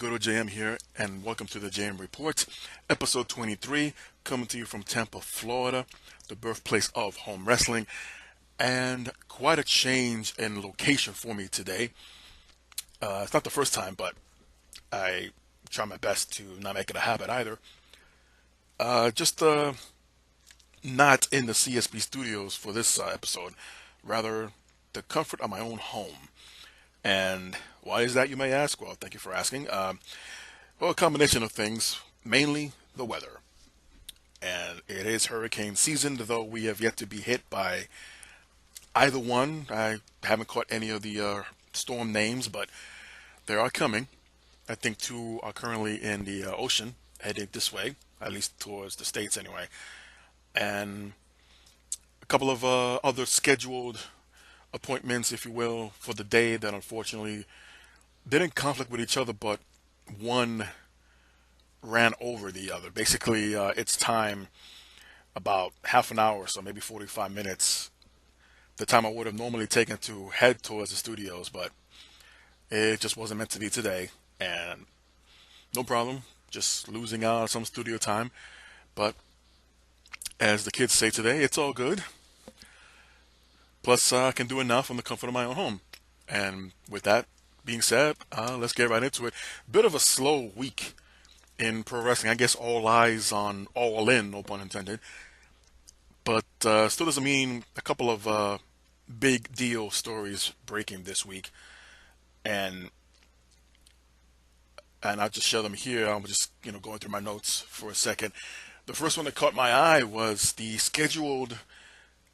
Owen JM here, and welcome to the JM Report, episode 23, coming to you from Tampa, Florida, the birthplace of home wrestling, and quite a change in location for me today. It's not the first time, but I try my best to not make it a habit either. Just not in the CSB studios for this episode, rather the comfort of my own home. And why is that, you may ask? Well, thank you for asking. Well, a combination of things, mainly the weather. And it is hurricane season, though we have yet to be hit by either one. I haven't caught any of the storm names, but they are coming. I think two are currently in the ocean, heading this way, at least towards the States anyway. And a couple of other scheduled appointments, if you will, for the day that unfortunately didn't conflict with each other, but one ran over the other. Basically, it's time about half an hour, so maybe 45 minutes, the time I would have normally taken to head towards the studios, but it just wasn't meant to be today, and no problem, just losing out on some studio time. But as the kids say today, it's all good. Plus, I can do enough from the comfort of my own home. And with that being said, let's get right into it. Bit of a slow week in pro wrestling. I guess all eyes on All In, no pun intended. But still doesn't mean a couple of big deal stories breaking this week. And I'll just share them here. I'm just going through my notes for a second. The first one that caught my eye was the scheduled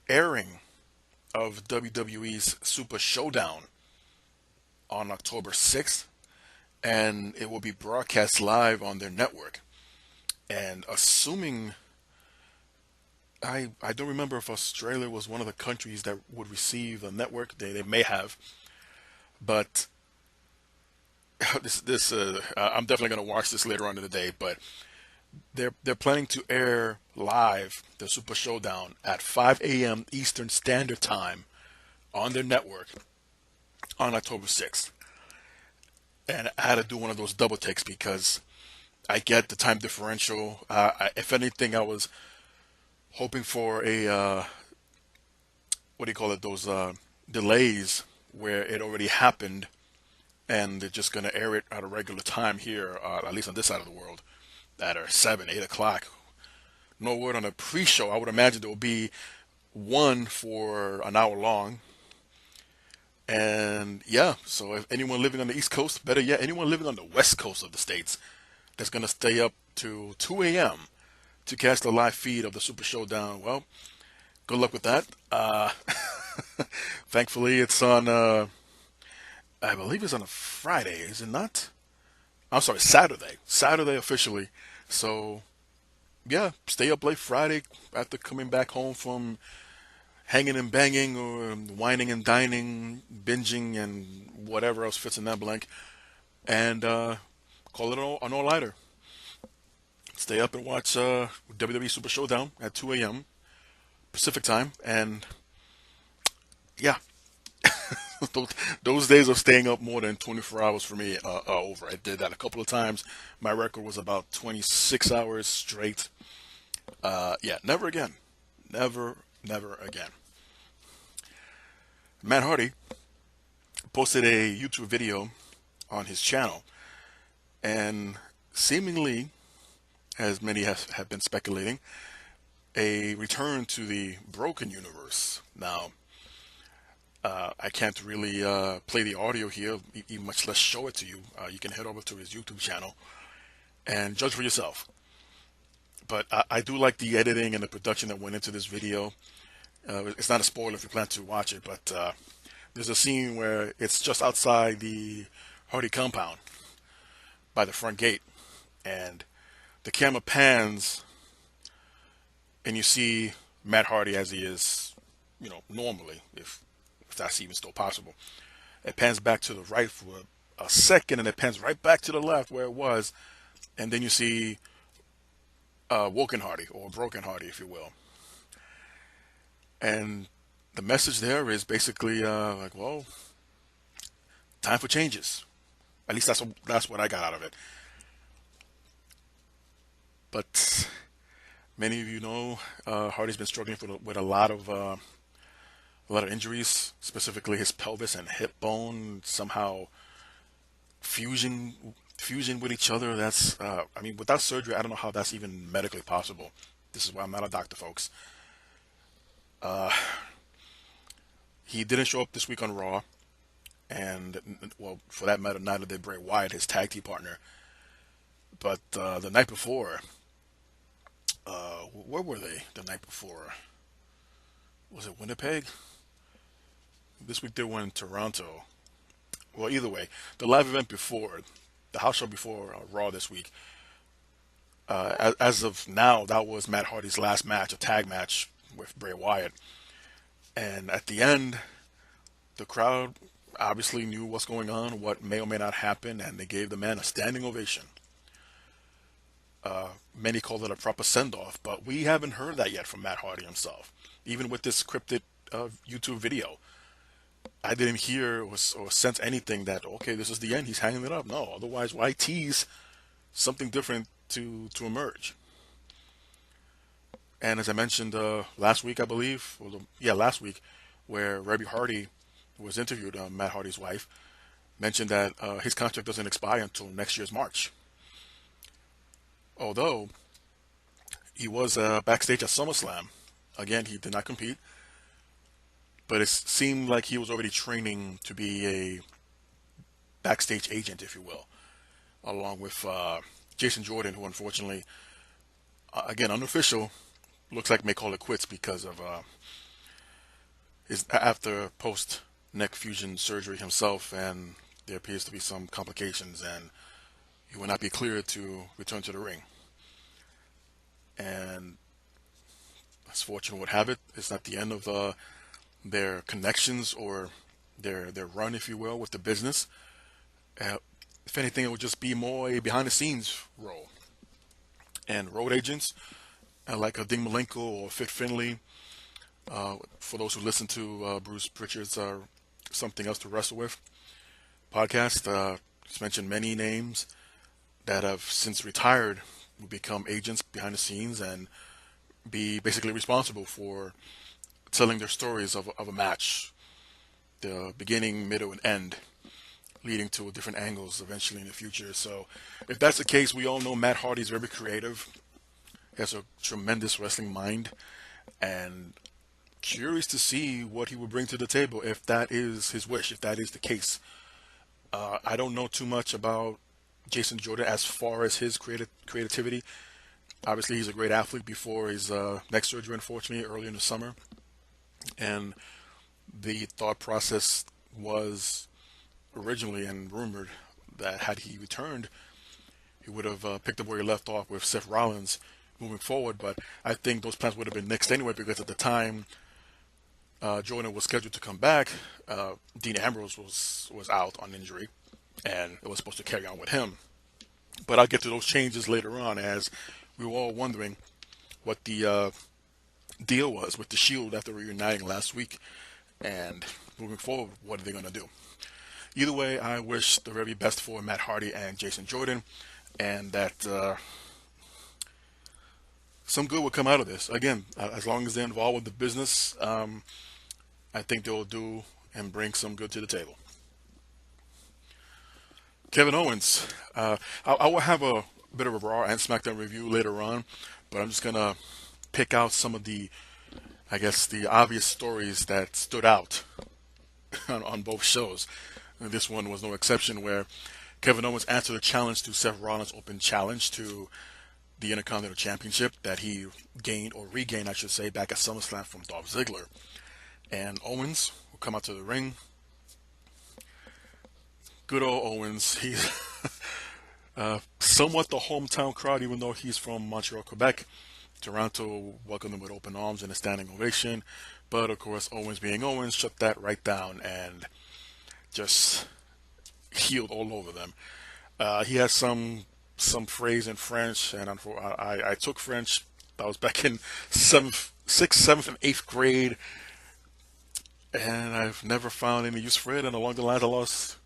airing of WWE's Super Show-down on October 6th, and it will be broadcast live on their network. And assuming, I don't remember if Australia was one of the countries that would receive the network. They may have, but I'm definitely going to watch this later on in the day. But they're planning to air live the Super Showdown at 5 a.m. Eastern Standard Time on their network on October 6th. And I had to do one of those double takes because I get the time differential. If anything, I was hoping for a what do you call it? Those delays where it already happened, and they're just going to air it at a regular time here, at least on this side of the world, at 7, 8 o'clock. No word on a pre-show. I would imagine there will be one for an hour long. And yeah, so if anyone living on the East Coast, better yet, anyone living on the West Coast of the States that's going to stay up to 2 a.m. to catch the live feed of the Super Showdown, well, good luck with that. Thankfully, it's on, I believe it's on a Friday, is it not? I'm sorry, Saturday. Saturday officially. So, yeah, stay up late Friday after coming back home from hanging and banging or whining and dining, binging and whatever else fits in that blank. And call it an all-nighter. Stay up and watch WWE Super Showdown at 2 a.m. Pacific time. And, yeah. Those days of staying up more than 24 hours for me are over. I did that a couple of times. My record was about 26 hours straight. Yeah, never again. Never again. Matt Hardy posted a YouTube video on his channel, and seemingly, as many have been speculating, a return to the Broken Universe. Now, I can't really play the audio here, much less show it to you. You can head over to his YouTube channel and judge for yourself. But I do like the editing and the production that went into this video. It's not a spoiler if you plan to watch it, but there's a scene where it's just outside the Hardy compound by the front gate, and the camera pans, and you see Matt Hardy as he is, normally, if that's even still possible. It pans back to the right for a second, and it pans right back to the left where it was, and then you see Woken Hardy, or Broken Hardy, if you will. And the message there is basically like, well, time for changes. At least that's what I got out of it. But many of you know, Hardy's been struggling with a lot of injuries, specifically his pelvis and hip bone somehow fusion fusion with each other. That's I mean, without surgery, I don't know how that's even medically possible. This is why I'm not a doctor, folks. He didn't show up this week on Raw, and well, for that matter, neither did Bray Wyatt, his tag team partner. But the night before, where were they? The night before, was it Winnipeg? This week they were in Toronto. Well, either way, the live event before, the house show before Raw this week, as of now, that was Matt Hardy's last match, a tag match with Bray Wyatt. And at the end, the crowd obviously knew what's going on, what may or may not happen, and they gave the man a standing ovation. Many called it a proper send-off, but we haven't heard that yet from Matt Hardy himself. Even with this scripted YouTube video, I didn't hear or sense anything that, okay, this is the end, he's hanging it up. No, otherwise, why tease something different to emerge? And as I mentioned last week, I believe, yeah, last week, where Rebby Hardy was interviewed, Matt Hardy's wife, mentioned that his contract doesn't expire until next year's March. Although he was backstage at SummerSlam. Again, he did not compete, but it seemed like he was already training to be a backstage agent, if you will, along with Jason Jordan, who unfortunately, again, unofficial, looks like may call it quits because of his after post neck fusion surgery himself, and there appears to be some complications, and he will not be cleared to return to the ring. And as fortune would have it, it's not the end of their connections or their run, if you will, with the business. If anything, it would just be more a behind the scenes role. And road agents like a Dean Malenko or Fit Finley, for those who listen to Bruce Pritchard's Something Else to Wrestle With podcast, he's mentioned many names that have since retired, will become agents behind the scenes and be basically responsible for telling their stories of a match, the beginning, middle, and end, leading to different angles eventually in the future. So if that's the case, we all know Matt Hardy is very creative. He has a tremendous wrestling mind, and curious to see what he will bring to the table if that is his wish, if that is the case. I don't know too much about Jason Jordan as far as his creativity. Obviously, he's a great athlete before his neck surgery, unfortunately, early in the summer. And the thought process was originally and rumored that had he returned, he would have picked up where he left off with Seth Rollins moving forward. But I think those plans would have been nixed anyway, because at the time Jordan was scheduled to come back, Dean Ambrose was out on injury, and it was supposed to carry on with him. But I'll get to those changes later on, as we were all wondering what the deal was with the Shield after reuniting last week, and moving forward, what are they going to do? Either way, I wish the very best for Matt Hardy and Jason Jordan, and that some good will come out of this. Again, as long as they're involved with the business, I think they'll do and bring some good to the table. Kevin Owens. I will have a bit of a Raw and SmackDown review later on, but I'm just going to pick out some of the, I guess, the obvious stories that stood out on both shows. And this one was no exception, where Kevin Owens answered a challenge to Seth Rollins' open challenge to the Intercontinental Championship that he gained, or regained, I should say, back at SummerSlam from Dolph Ziggler. And Owens will come out to the ring. Good old Owens. He's somewhat the hometown crowd, even though he's from Montreal, Quebec. Toronto welcomed him with open arms and a standing ovation. But, of course, Owens being Owens, shut that right down and just healed all over them. He has some phrase in French, and I took French. That was back in 6th, 7th, and 8th grade, and I've never found any use for it. And along the lines, I lost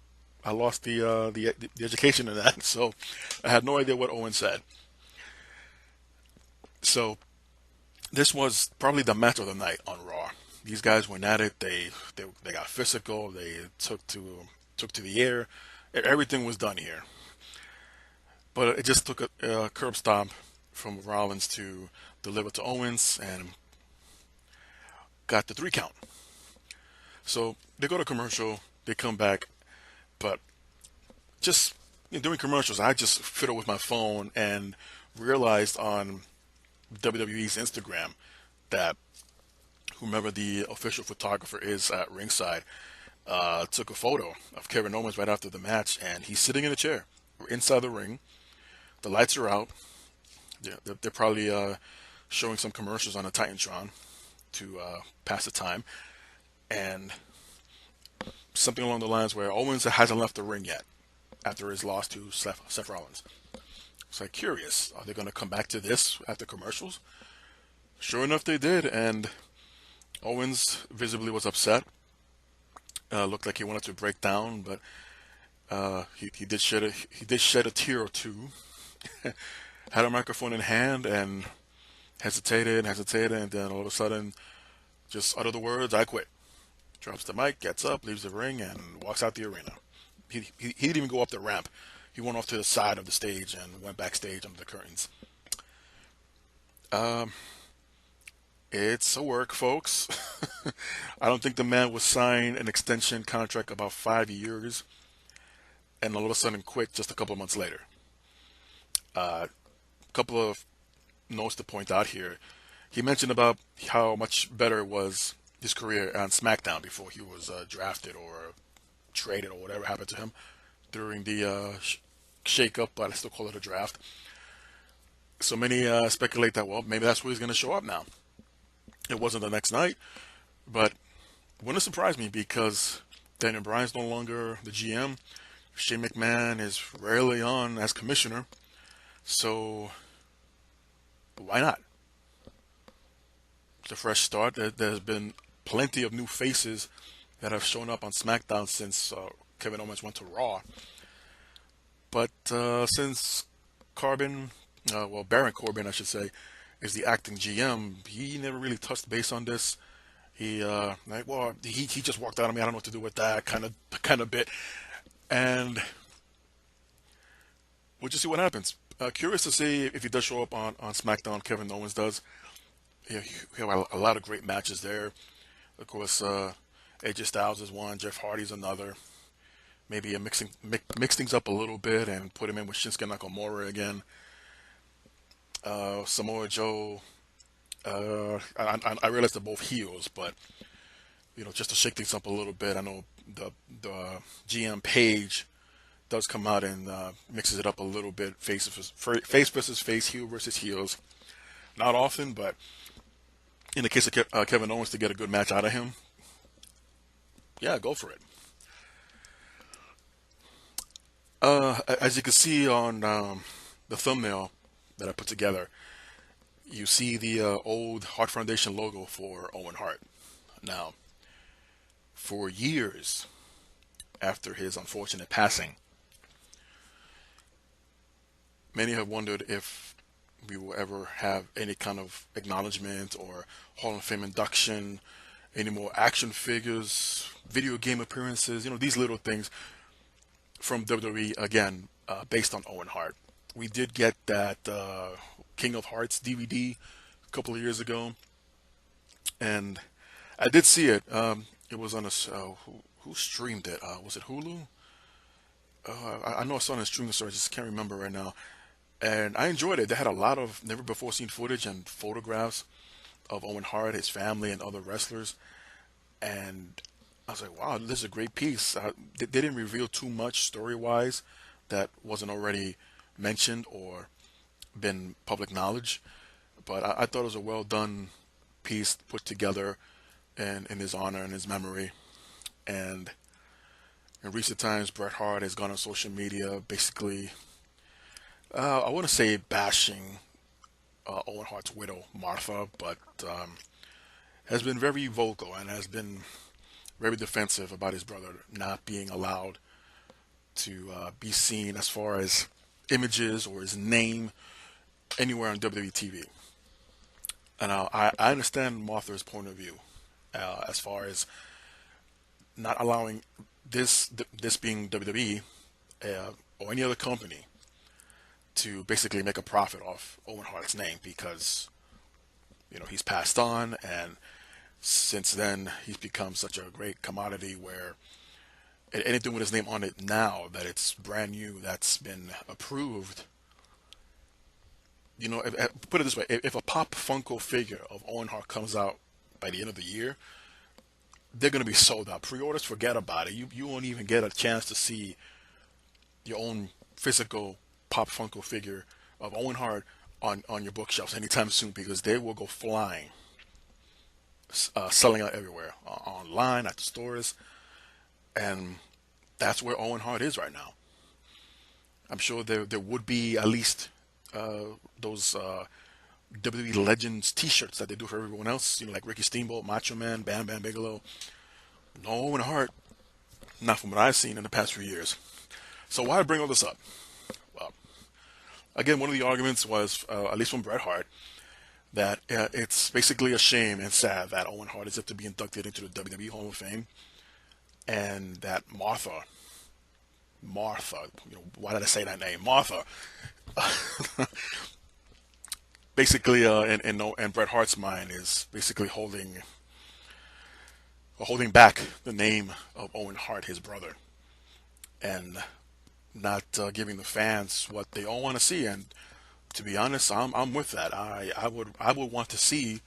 I lost the education in that, so I had no idea what Owen said. So this was probably the match of the night on Raw. These guys went at it. They got physical. They took to the air. Everything was done here, but it just took a curb stomp from Rollins to deliver to Owens and got the 3 count. So they go to commercial. They come back, but just during commercials, I just fiddled with my phone and realized on WWE's Instagram that whomever the official photographer is at ringside took a photo of Kevin Owens right after the match, and he's sitting in a chair. We're inside the ring. The lights are out. Yeah, they're probably showing some commercials on a Titantron to pass the time, and something along the lines where Owens hasn't left the ring yet after his loss to Seth Rollins. It's like curious. Are they going to come back to this after commercials? Sure enough, they did, and Owens visibly was upset. Looked like he wanted to break down, but he did shed a tear or two. Had a microphone in hand and hesitated, and then all of a sudden, just uttered the words, "I quit." Drops the mic, gets up, leaves the ring, and walks out the arena. He didn't even go up the ramp. He went off to the side of the stage and went backstage under the curtains. It's a work, folks. I don't think the man was signed an extension contract about 5 years and all of a sudden quit just a couple of months later. A couple of notes to point out here. He mentioned about how much better was his career on Smackdown before he was drafted or traded or whatever happened to him during the shake-up, but I still call it a draft. So many speculate that, well, maybe that's where he's going to show up now. It wasn't the next night, but it wouldn't surprise me because Daniel Bryan's no longer the GM. Shane McMahon is rarely on as commissioner, so why not? It's a fresh start. There's been plenty of new faces that have shown up on SmackDown since Kevin Owens went to Raw. But since Baron Corbin, I should say, is the acting GM, he never really touched base on this. He just walked out on me. I don't know what to do with that kind of bit, and we'll just see what happens. Curious to see if he does show up on SmackDown. Kevin Owens does. Yeah, we have a lot of great matches there. Of course, AJ Styles is one, Jeff Hardy's another. Maybe mix things up a little bit and put him in with Shinsuke Nakamura again. Samoa Joe. I realize they're both heels, but just to shake things up a little bit. I know the GM Page does come out and mixes it up a little bit. Face versus face, heel versus heels. Not often, but in the case of Kevin Owens, to get a good match out of him, yeah, go for it. As you can see on the thumbnail that I put together, you see the old Hart Foundation logo for Owen Hart. Now, for years after his unfortunate passing, many have wondered if we will ever have any kind of acknowledgement or Hall of Fame induction, any more action figures, video game appearances, these little things from WWE, again, based on Owen Hart. We did get that King of Hearts DVD a couple of years ago, and I did see it. It was on who streamed it? Was it Hulu? I know I saw it on a streaming service, I just can't remember right now. And I enjoyed it. They had a lot of never before seen footage and photographs of Owen Hart, his family, and other wrestlers. And I was like, wow, this is a great piece. They didn't reveal too much story-wise that wasn't already mentioned or been public knowledge. But I thought it was a well-done piece put together in his honor and his memory. And in recent times, Bret Hart has gone on social media basically, I wouldn't say bashing Owen Hart's widow, Martha, but has been very vocal and has been very defensive about his brother not being allowed to be seen as far as images or his name anywhere on WWE TV. And I understand Martha's point of view as far as not allowing this being WWE or any other company to basically make a profit off Owen Hart's name, because he's passed on, and since then he's become such a great commodity where anything with his name on it now that it's brand new, that's been approved. Put it this way: if a Pop Funko figure of Owen Hart comes out by the end of the year, they're going to be sold out. Pre-orders, forget about it. You won't even get a chance to see your own physical Pop Funko figure of Owen Hart on your bookshelves anytime soon, because they will go flying, selling out everywhere, online, at the stores, and that's where Owen Hart is right now. I'm sure there would be at least those WWE Legends T-shirts that they do for everyone else, like Ricky Steamboat, Macho Man, Bam Bam Bigelow. No Owen Hart, not from what I've seen in the past few years. So why bring all this up? Well, again, one of the arguments was, at least from Bret Hart, that it's basically a shame and sad that Owen Hart is yet to be inducted into the WWE Hall of Fame, and that Martha, why did I say that name? Martha. Basically, in Bret Hart's mind, is basically holding back the name of Owen Hart, his brother, and not giving the fans what they all want to see. And to be honest, I'm with that. I would want to see,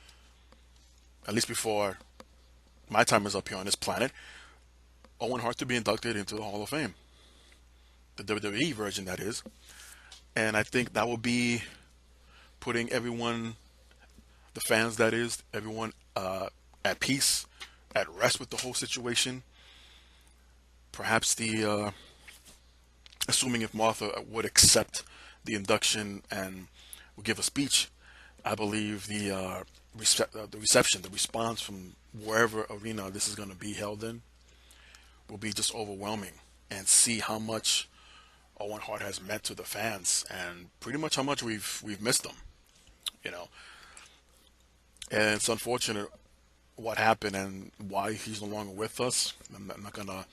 at least before my time is up here on this planet, Owen Hart to be inducted into the Hall of Fame, the WWE version, that is. And I think that would be putting everyone, the fans, that is, everyone at peace, at rest with the whole situation. Perhaps assuming if Martha would accept the induction and would give a speech, I believe the reception, the response from wherever arena this is going to be held in will be just overwhelming, and see how much Owen Hart has meant to the fans, and pretty much how much we've missed him. And it's unfortunate what happened and why he's no longer with us. I'm not gonna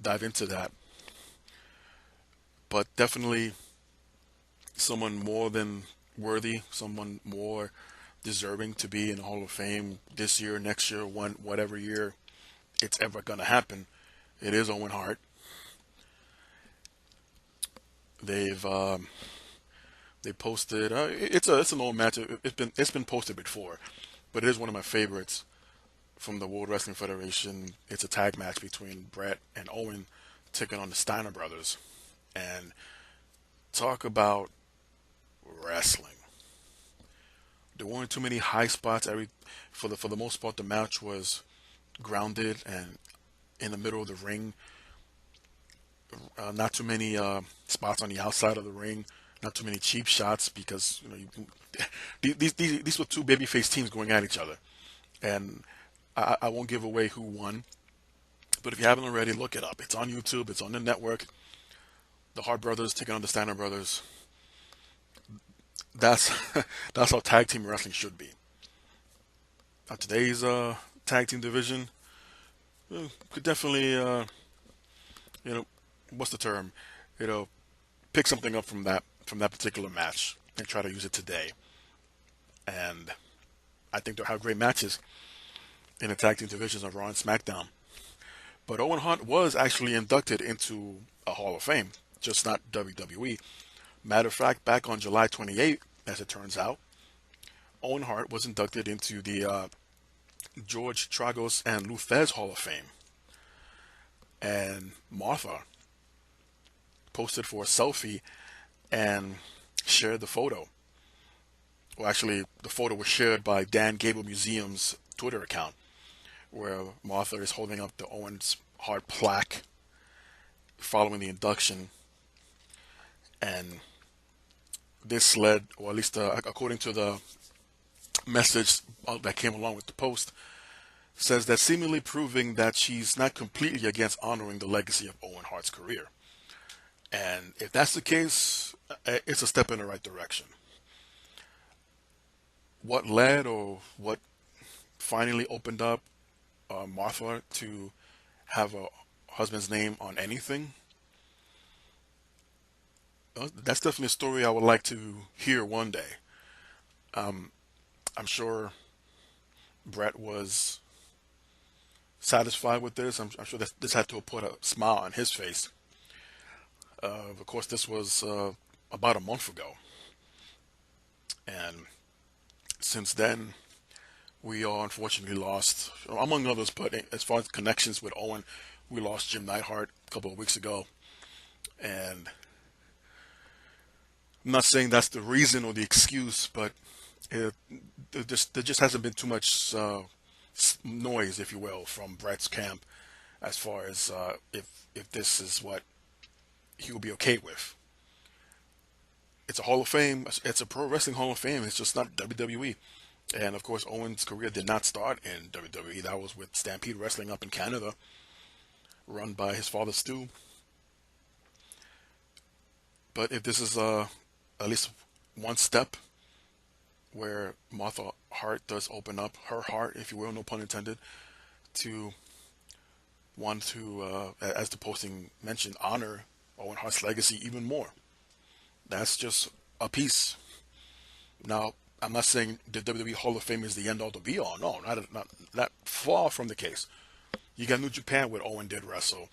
dive into that, but definitely someone more than worthy, someone more deserving to be in the Hall of Fame this year, next year, whatever year it's ever gonna happen. It is Owen Hart. They posted. It's an old match. It's been posted before, but it is one of my favorites from the World Wrestling Federation. It's a tag match between Bret and Owen taking on the Steiner brothers, and talk about wrestling. There weren't too many high spots. For the most part, the match was grounded and in the middle of the ring. Not too many spots on the outside of the ring. Not too many cheap shots, because these were two babyface teams going at each other, and I won't give away who won. But if you haven't already, look it up. It's on YouTube. It's on the network. The Hart brothers taking on the Steiner brothers. That's that's how tag team wrestling should be. Now, today's tag team division could definitely what's the term? Pick something up from that particular match and try to use it today. And I think they'll have great matches in the tag team divisions of Raw and SmackDown. But Owen Hart was actually inducted into a Hall of Fame, just not WWE. Matter of fact, back on July 28th, as it turns out, Owen Hart was inducted into the George Tragos and Lou Thesz Hall of Fame. And Martha posted for a selfie and shared the photo. Well, actually, the photo was shared by Dan Gable Museum's Twitter account, where Martha is holding up the Owens Hart plaque following the induction. And this led, or at least according to the message that came along with the post, says that seemingly proving that she's not completely against honoring the legacy of Owen Hart's career. And if that's the case, it's a step in the right direction. What led or what finally opened up Martha to have a husband's name on anything? That's definitely a story I would like to hear one day. I'm sure Brett was satisfied with this. I'm sure this had to have put a smile on his face. Of course, this was about a month ago, and since then, we all unfortunately lost, among others, but as far as connections with Owen, we lost Jim Neidhart a couple of weeks ago. And I'm not saying that's the reason or the excuse, but it, there just hasn't been too much noise, if you will, from Brett's camp as far as if this is what he will be okay with. It's a Hall of Fame. It's a pro wrestling Hall of Fame. It's just not WWE. And of course, Owen's career did not start in WWE. That was with Stampede Wrestling up in Canada, run by his father Stu. But if this is at least one step where Martha Hart does open up her heart, if you will, no pun intended, to want to, as the posting mentioned, honor Owen Hart's legacy even more. That's just a piece. Now, I'm not saying the WWE Hall of Fame is the end all to be all. No, not far from the case. You got New Japan where Owen did wrestle.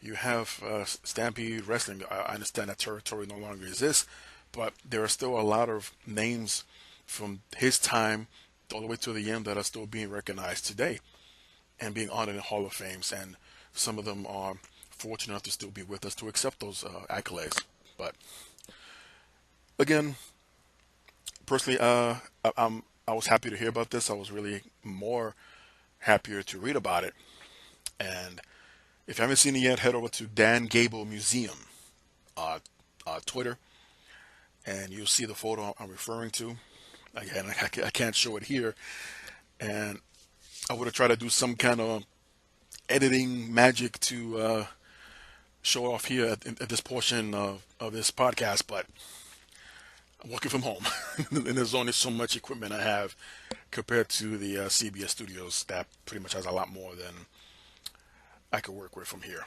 You have Stampede Wrestling. I understand that territory no longer exists, but there are still a lot of names from his time all the way to the end that are still being recognized today and being honored in Hall of Fames. And some of them are fortunate enough to still be with us to accept those accolades. But again, personally, I was happy to hear about this. I was really more happier to read about it. And if you haven't seen it yet, head over to Dan Gable Museum Twitter, and you'll see the photo I'm referring to. Again, I can't show it here, and I would have tried to do some kind of editing magic to show off here at this portion of this podcast, but I'm working from home, and there's only so much equipment I have compared to the CBS studios that pretty much has a lot more than I could work with from here.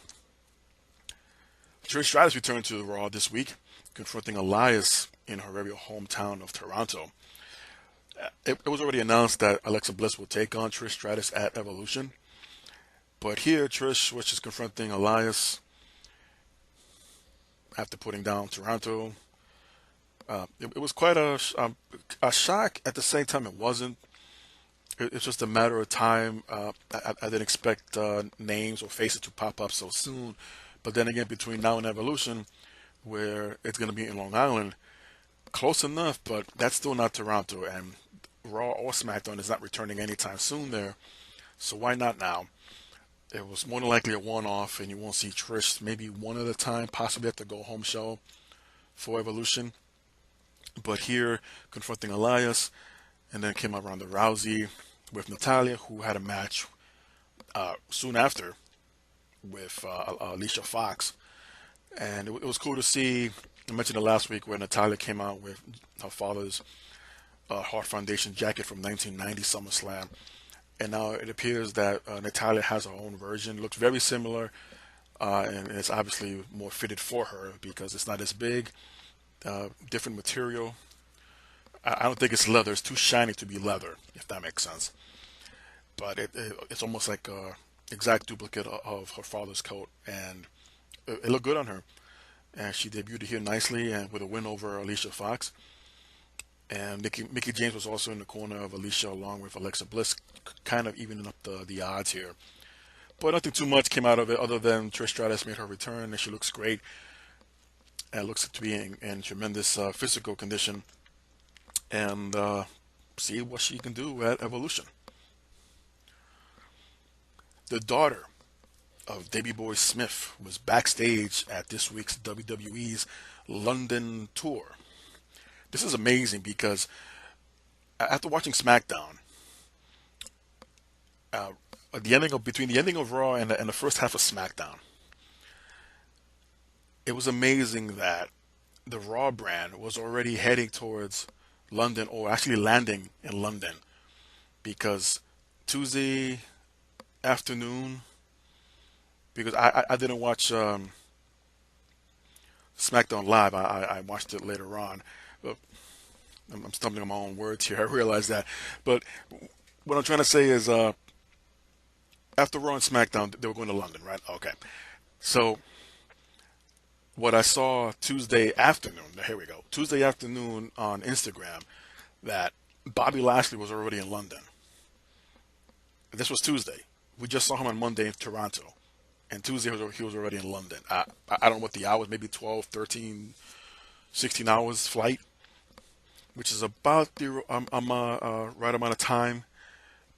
Trish Stratus returned to Raw this week, confronting Elias in her very hometown of Toronto. It was already announced that Alexa Bliss would take on Trish Stratus at Evolution, but here Trish was just confronting Elias after putting down Toronto. It was quite a shock. At the same time, it wasn't. It's just a matter of time. I didn't expect names or faces to pop up so soon. But then again, between now and Evolution, where it's going to be in Long Island, close enough, but that's still not Toronto. And Raw or SmackDown is not returning anytime soon there. So why not now? It was more than likely a one-off, and you won't see Trish maybe one at a time, possibly at the go-home show for Evolution. But here, confronting Elias, and then came out Ronda Rousey with Natalya, who had a match soon after with Alicia Fox. And it was cool to see. I mentioned it last week where Natalya came out with her father's Hart Foundation jacket from 1990 SummerSlam. And now it appears that Natalya has her own version. It looks very similar, and it's obviously more fitted for her because it's not as big, different material. I don't think it's leather. It's too shiny to be leather, if that makes sense. But it's almost like a exact duplicate of her father's coat, and it looked good on her. And she debuted here nicely and with a win over Alicia Fox. And Mickie James was also in the corner of Alicia along with Alexa Bliss, kind of evening up the odds here. But nothing too much came out of it other than Trish Stratus made her return, and she looks great. And looks to be in tremendous physical condition. And see what she can do at Evolution. The daughter of Davey Boy Smith was backstage at this week's WWE's London tour. This is amazing because after watching SmackDown, between the ending of Raw and the first half of SmackDown, it was amazing that the Raw brand was already heading towards London, or actually landing in London, because Tuesday afternoon, because I didn't watch SmackDown live. I watched it later on. But I'm stumbling on my own words here. I realize that. But what I'm trying to say is, after Raw and SmackDown, they were going to London, right? Okay. So what I saw Tuesday afternoon, here we go, Tuesday afternoon on Instagram, that Bobby Lashley was already in London. This was Tuesday. We just saw him on Monday in Toronto. And Tuesday he was already in London. I don't know what the hours, maybe 12, 13, 16 hours flight, which is about the right amount of time.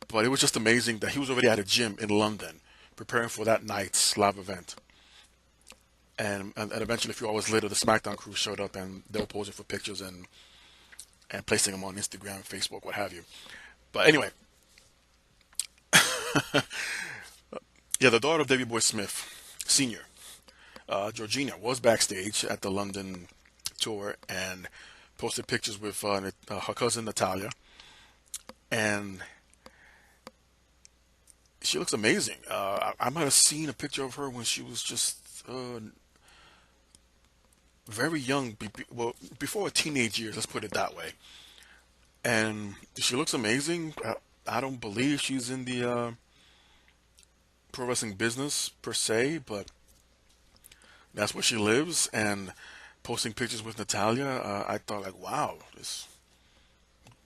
But it was just amazing that he was already at a gym in London preparing for that night's live event. And eventually, a few hours later, the SmackDown crew showed up, and they were posing for pictures and placing them on Instagram, Facebook, what have you. But anyway, yeah, the daughter of Davey Boy Smith, Sr., Georgina, was backstage at the London tour and posted pictures with her cousin Natalia. And she looks amazing. I might have seen a picture of her when she was just very young, well, before her teenage years, let's put it that way. And she looks amazing. I don't believe she's in the pro wrestling business per se, but that's where she lives. And posting pictures with Natalia, I thought, like, wow, this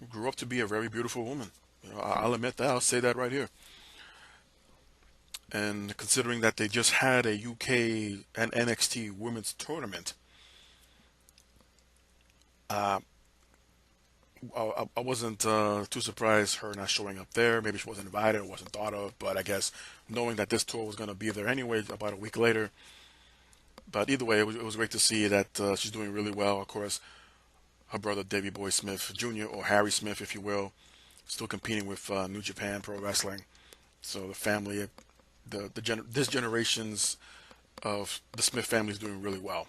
grew up to be a very beautiful woman. I'll admit that. I'll say that right here. And considering that they just had a UK and NXT women's tournament, uh, I wasn't too surprised her not showing up there. Maybe she wasn't invited or wasn't thought of, but I guess knowing that this tour was going to be there anyway about a week later. But either way, it was great to see that she's doing really well. Of course, her brother Davey Boy Smith Jr., or Harry Smith, if you will, still competing with New Japan Pro Wrestling. So the family, this generation's of the Smith family is doing really well.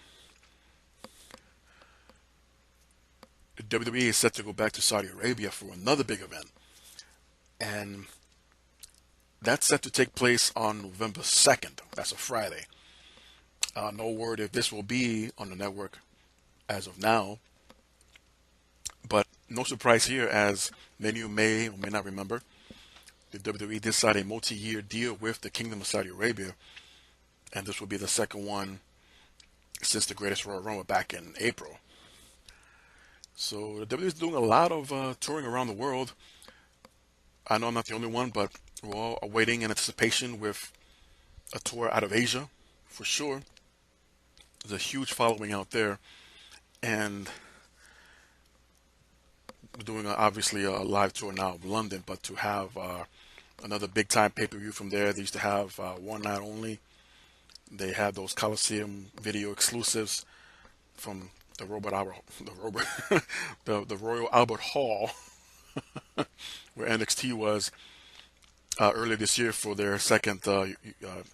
The WWE is set to go back to Saudi Arabia for another big event, and that's set to take place on November 2nd. That's a Friday. No word if this will be on the network as of now, but no surprise here, as many of you may or may not remember, the WWE did sign a multi-year deal with the Kingdom of Saudi Arabia, and this will be the second one since the Greatest Royal Rumble back in April. So the WWE is doing a lot of touring around the world. I know I'm not the only one, but we're all awaiting in anticipation with a tour out of Asia, for sure. There's a huge following out there, and we're doing obviously a live tour now of London, but to have another big time pay-per-view from there. They used to have one night only. They had those Coliseum video exclusives from the the Royal Albert Hall, where NXT was earlier this year for their second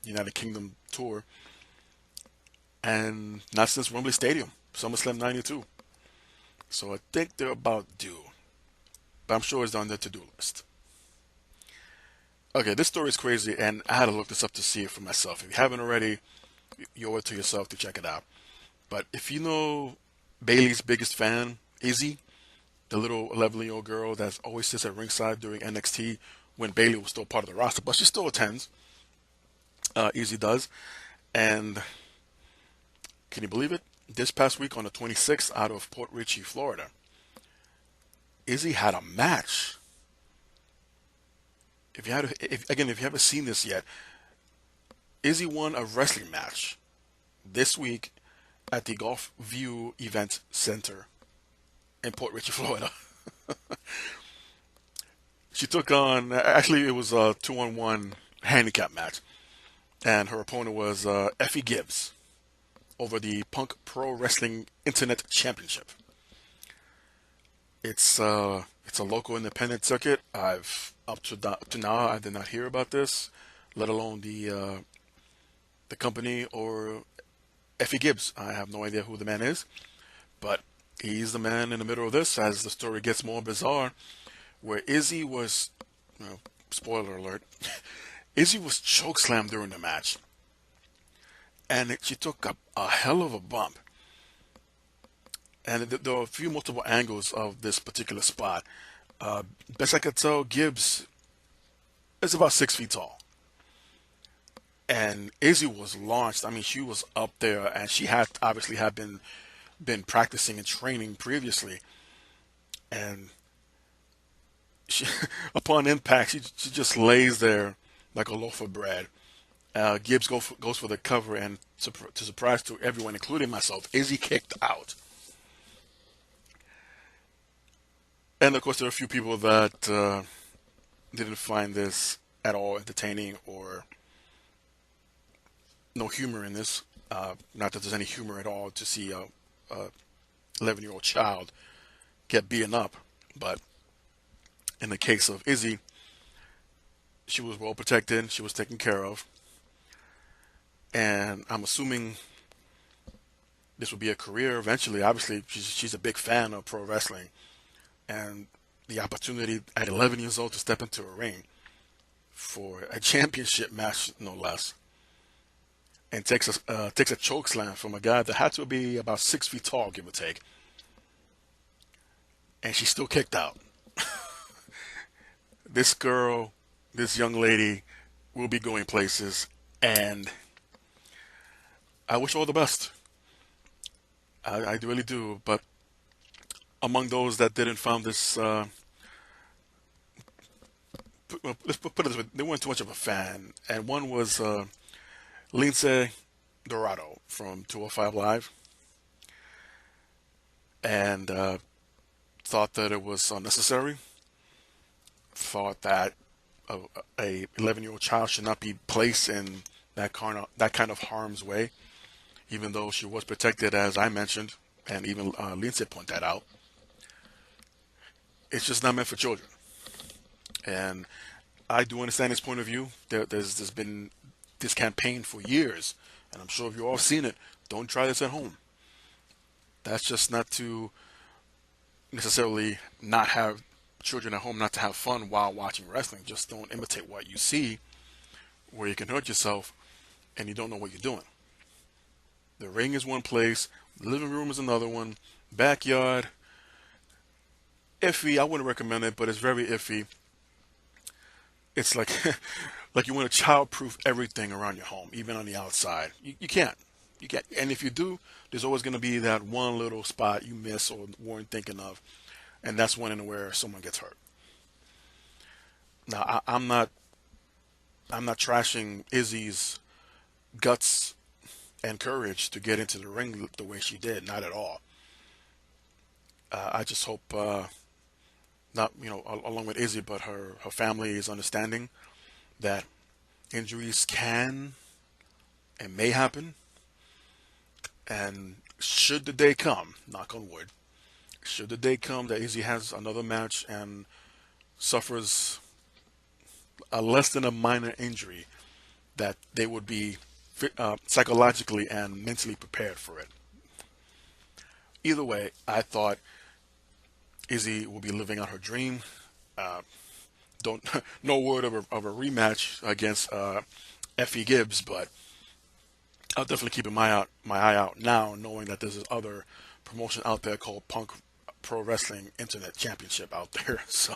United Kingdom tour, and not since Wembley Stadium, SummerSlam '92. So I think they're about due, but I'm sure it's on their to-do list. Okay, this story is crazy, and I had to look this up to see it for myself. If you haven't already, you owe it to yourself to check it out. But if you know Bailey's biggest fan, Izzy, the little 11-year-old girl that always sits at ringside during NXT when Bailey was still part of the roster, but she still attends. Izzy does. And can you believe it? This past week on the 26th out of Port Richey, Florida, Izzy had a match. If you haven't seen this yet, Izzy won a wrestling match this week at the Gulf View Event Center in Port Richey, Florida. She took on, actually it was a 2-on-1 handicap match, and her opponent was Effie Gibbs over the Punk Pro Wrestling Internet Championship. It's a local independent circuit. Up to now I did not hear about this, let alone the company or Effie Gibbs. I have no idea who the man is, but he's the man in the middle of this as the story gets more bizarre, where Izzy was, well, spoiler alert, Izzy was chokeslammed during the match, and she took a hell of a bump. And there are a few multiple angles of this particular spot. Best I could tell, Gibbs is about 6 feet tall. And Izzy was launched. I mean, she was up there, and she had obviously had been practicing and training previously. And she, upon impact, she just lays there like a loaf of bread. Gibbs goes for the cover, and to surprise to everyone, including myself, Izzy kicked out. And of course, there are a few people that didn't find this at all entertaining or no humor in this. Not that there's any humor at all to see a 11-year-old child get beaten up, but in the case of Izzy, she was well protected, she was taken care of, and I'm assuming this will be a career eventually. Obviously, she's a big fan of pro wrestling, and the opportunity at 11 years old to step into a ring for a championship match, no less, and takes a choke slam from a guy that had to be about 6 feet tall, give or take, and she still kicked out. This girl, this young lady, will be going places, and I wish her all the best. I really do, but among those that didn't find this, let's put it this way, they weren't too much of a fan, and one was Lindsay Dorado from 205 Live, and thought that it was unnecessary, thought that a 11-year-old child should not be placed in that kind of harm's way, even though she was protected, as I mentioned, and even Lindsay pointed that out. It's just not meant for children, and I do understand his point of view. There's been this campaign for years, and I'm sure if you've all seen it, don't try this at home. That's just not to necessarily not have children at home, not to have fun while watching wrestling. Just don't imitate what you see, where you can hurt yourself and you don't know what you're doing. The ring is one place, the living room is another one, backyard, iffy. I wouldn't recommend it, but it's very iffy. It's like like you want to childproof everything around your home, even on the outside. You can't. You can't. And if you do, there's always going to be that one little spot you miss or weren't thinking of, and that's when and where someone gets hurt. Now, I'm not trashing Izzy's guts and courage to get into the ring the way she did. Not at all. I just hope, not along with Izzy, but her family is understanding that injuries can and may happen. And should the day come, knock on wood, should the day come that Izzy has another match and suffers a less than a minor injury, that they would be psychologically and mentally prepared for it. Either way, I thought Izzy will be living out her dream. Don't no word of a rematch against Effie Gibbs, but I'll definitely keep my eye out now, knowing that there's this other promotion out there called Punk Pro Wrestling Internet Championship out there. So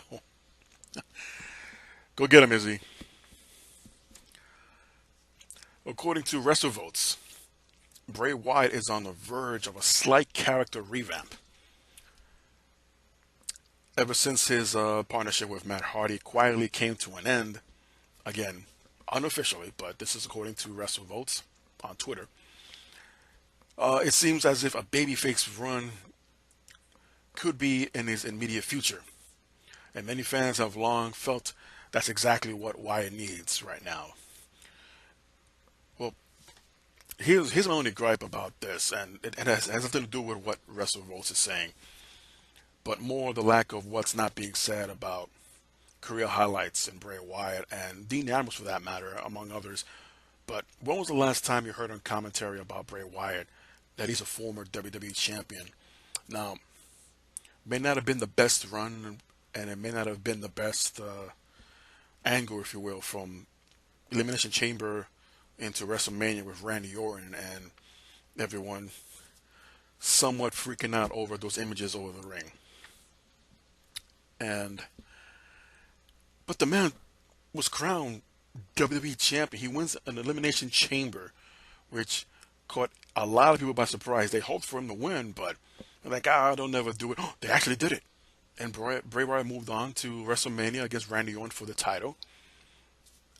go get him, Izzy. According to WrestleVotes, Bray Wyatt is on the verge of a slight character revamp. Ever since his partnership with Matt Hardy quietly came to an end, again, unofficially, but this is according to WrestleVotes on Twitter, it seems as if a babyface run could be in his immediate future. And many fans have long felt that's exactly what Wyatt needs right now. Well, here's my only gripe about this, and it has nothing to do with what WrestleVotes is saying, but more the lack of what's not being said about career highlights in Bray Wyatt and Dean Ambrose, for that matter, among others. But when was the last time you heard on commentary about Bray Wyatt that he's a former WWE champion. Now, may not have been the best run, and it may not have been the best angle, if you will, from Elimination Chamber into WrestleMania with Randy Orton and everyone somewhat freaking out over those images over the ring. And but the man was crowned WWE champion. He wins an Elimination Chamber, which caught a lot of people by surprise. They hoped for him to win, but they're like, they'll never do it. They actually did it. And Bray Wyatt moved on to WrestleMania against Randy Orton for the title.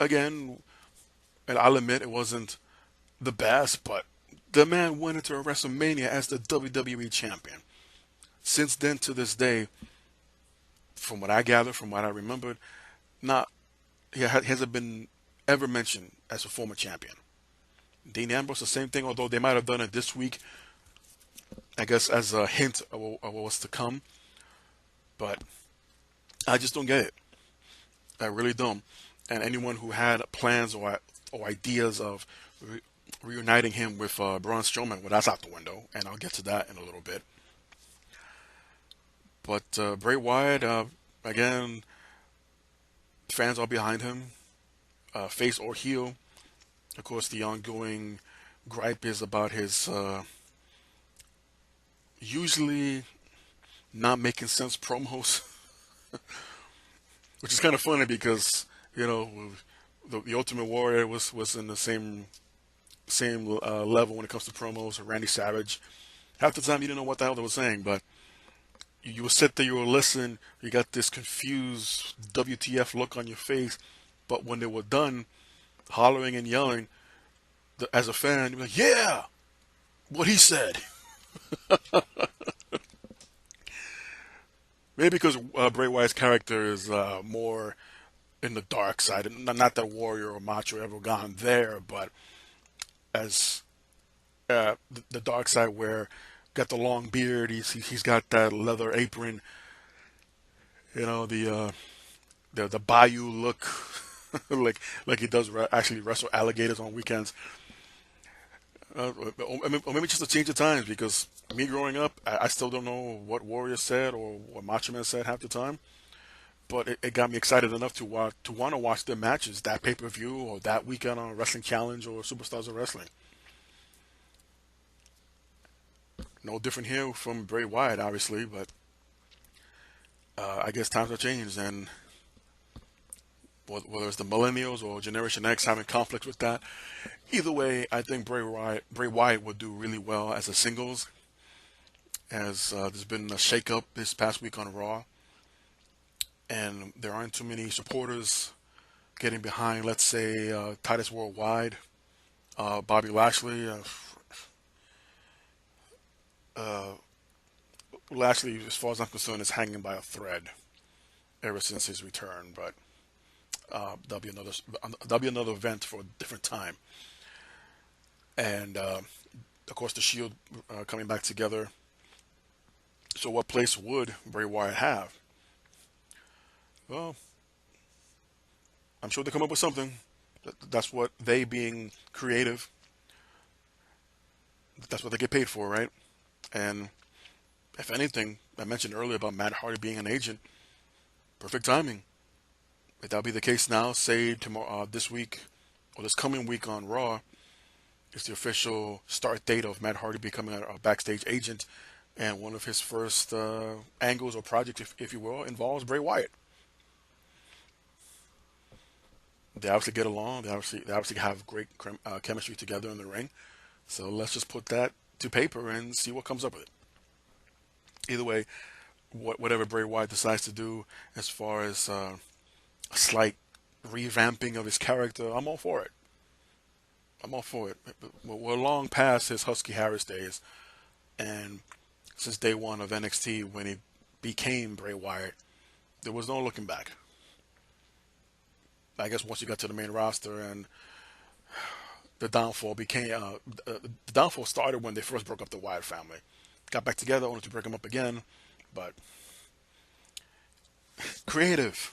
Again, and I'll admit it wasn't the best, but the man went into a WrestleMania as the WWE champion. Since then to this day, from what I gathered, from what I remembered, not he hasn't been ever mentioned as a former champion. Dean Ambrose, the same thing, although they might have done it this week, I guess as a hint of what was to come. But I just don't get it. I really don't. And anyone who had plans or ideas of reuniting him with Braun Strowman, well, that's out the window, and I'll get to that in a little bit. But Bray Wyatt, again, fans are behind him, face or heel. Of course, the ongoing gripe is about his usually not making sense promos, which is kind of funny because the Ultimate Warrior was in the same level when it comes to promos. Randy Savage, half the time you didn't know what the hell they were saying, but you would sit there, you would listen, you got this confused WTF look on your face, but when they were done hollering and yelling, as a fan, you're like, yeah, what he said. Maybe because Bray Wyatt's character is more in the dark side, not that Warrior or Macho ever gone there, but as the dark side where got the long beard, he's got that leather apron, the Bayou look, like he does actually wrestle alligators on weekends. Or maybe just a change of times, because me growing up, I still don't know what Warrior said or what Macho Man said half the time, but it got me excited enough to want to watch their matches, that pay-per-view or that weekend on Wrestling Challenge or Superstars of Wrestling. No different here from Bray Wyatt, obviously, but I guess times have changed, and whether it's the millennials or Generation X having conflicts with that, either way, I think Bray Wyatt would do really well as a singles, as there's been a shake-up this past week on Raw, and there aren't too many supporters getting behind, let's say, Titus Worldwide, Bobby Lashley. Lashley, as far as I'm concerned, is hanging by a thread ever since his return, but that'll be another event for a different time. And of course, the Shield coming back together. So, what place would Bray Wyatt have? Well, I'm sure they come up with something. That's what they, being creative, that's what they get paid for, right? And if anything, I mentioned earlier about Matt Hardy being an agent. Perfect timing. If that'll be the case now, say tomorrow, this week, or this coming week on Raw, is the official start date of Matt Hardy becoming a backstage agent, and one of his first angles or projects, if you will, involves Bray Wyatt. They obviously get along. They obviously have great chemistry together in the ring. So let's just put that to paper and see what comes up with it. Either way, whatever Bray Wyatt decides to do as far as a slight revamping of his character, I'm all for it. I'm all for it. We're long past his Husky Harris days, and since day one of NXT, when he became Bray Wyatt, there was no looking back. I guess once you got to the main roster, and the downfall started when they first broke up the Wyatt family. Got back together only to break them up again, but creative.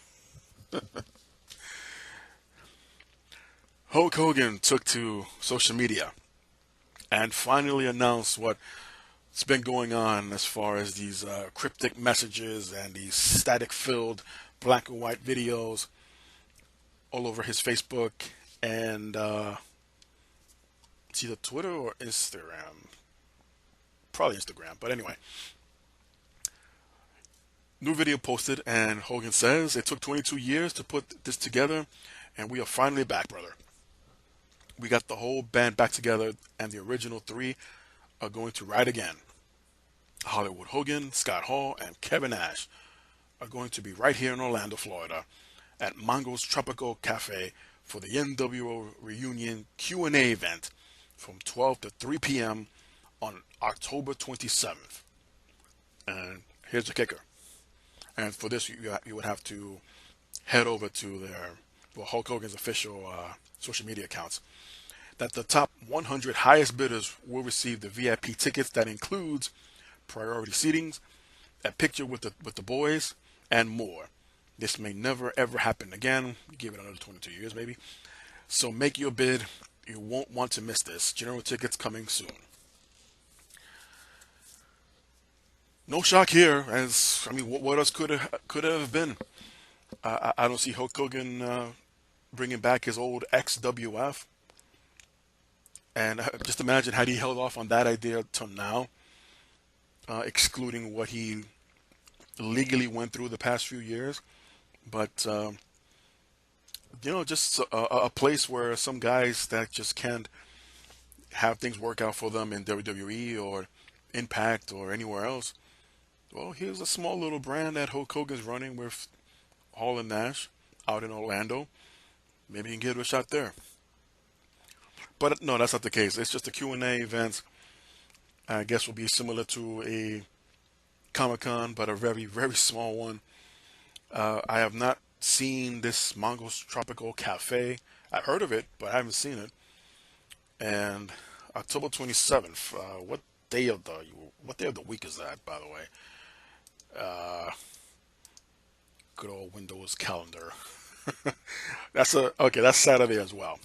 Hulk Hogan took to social media and finally announced what's been going on as far as these cryptic messages and these static-filled black and white videos all over his Facebook and it's either Twitter or Instagram. Probably Instagram, but anyway. New video posted, and Hogan says, "It took 22 years to put this together, and we are finally back, brother. We got the whole band back together, and the original three are going to ride again. Hollywood Hogan, Scott Hall, and Kevin Nash are going to be right here in Orlando, Florida, at Mongo's Tropical Cafe for the NWO Reunion Q&A event from 12 to 3 p.m. on October 27th. And here's the kicker. And for this, you would have to head over to Hulk Hogan's official social media accounts. That the top 100 highest bidders will receive the VIP tickets that includes priority seatings, a picture with the boys, and more. This may never ever happen again. Give it another 22 years maybe. So make your bid. You won't want to miss this. General tickets coming soon." No shock here, as I mean, what else could have been? I don't see Hulk Hogan bringing back his old XWF, and just imagine had he held off on that idea till now, excluding what he legally went through the past few years. But just a place where some guys that just can't have things work out for them in WWE or Impact or anywhere else. Well, here's a small little brand that Hulk Hogan's running with Hall and Nash out in Orlando. Maybe you can give it a shot there. But no, that's not the case. It's just a Q&A event. I guess will be similar to a Comic-Con, but a very, very small one. I have not seen this Mongo's Tropical Cafe. I've heard of it, but I haven't seen it. And October 27th, what day of the week is that, by the way? Good old Windows calendar. That's Saturday as well.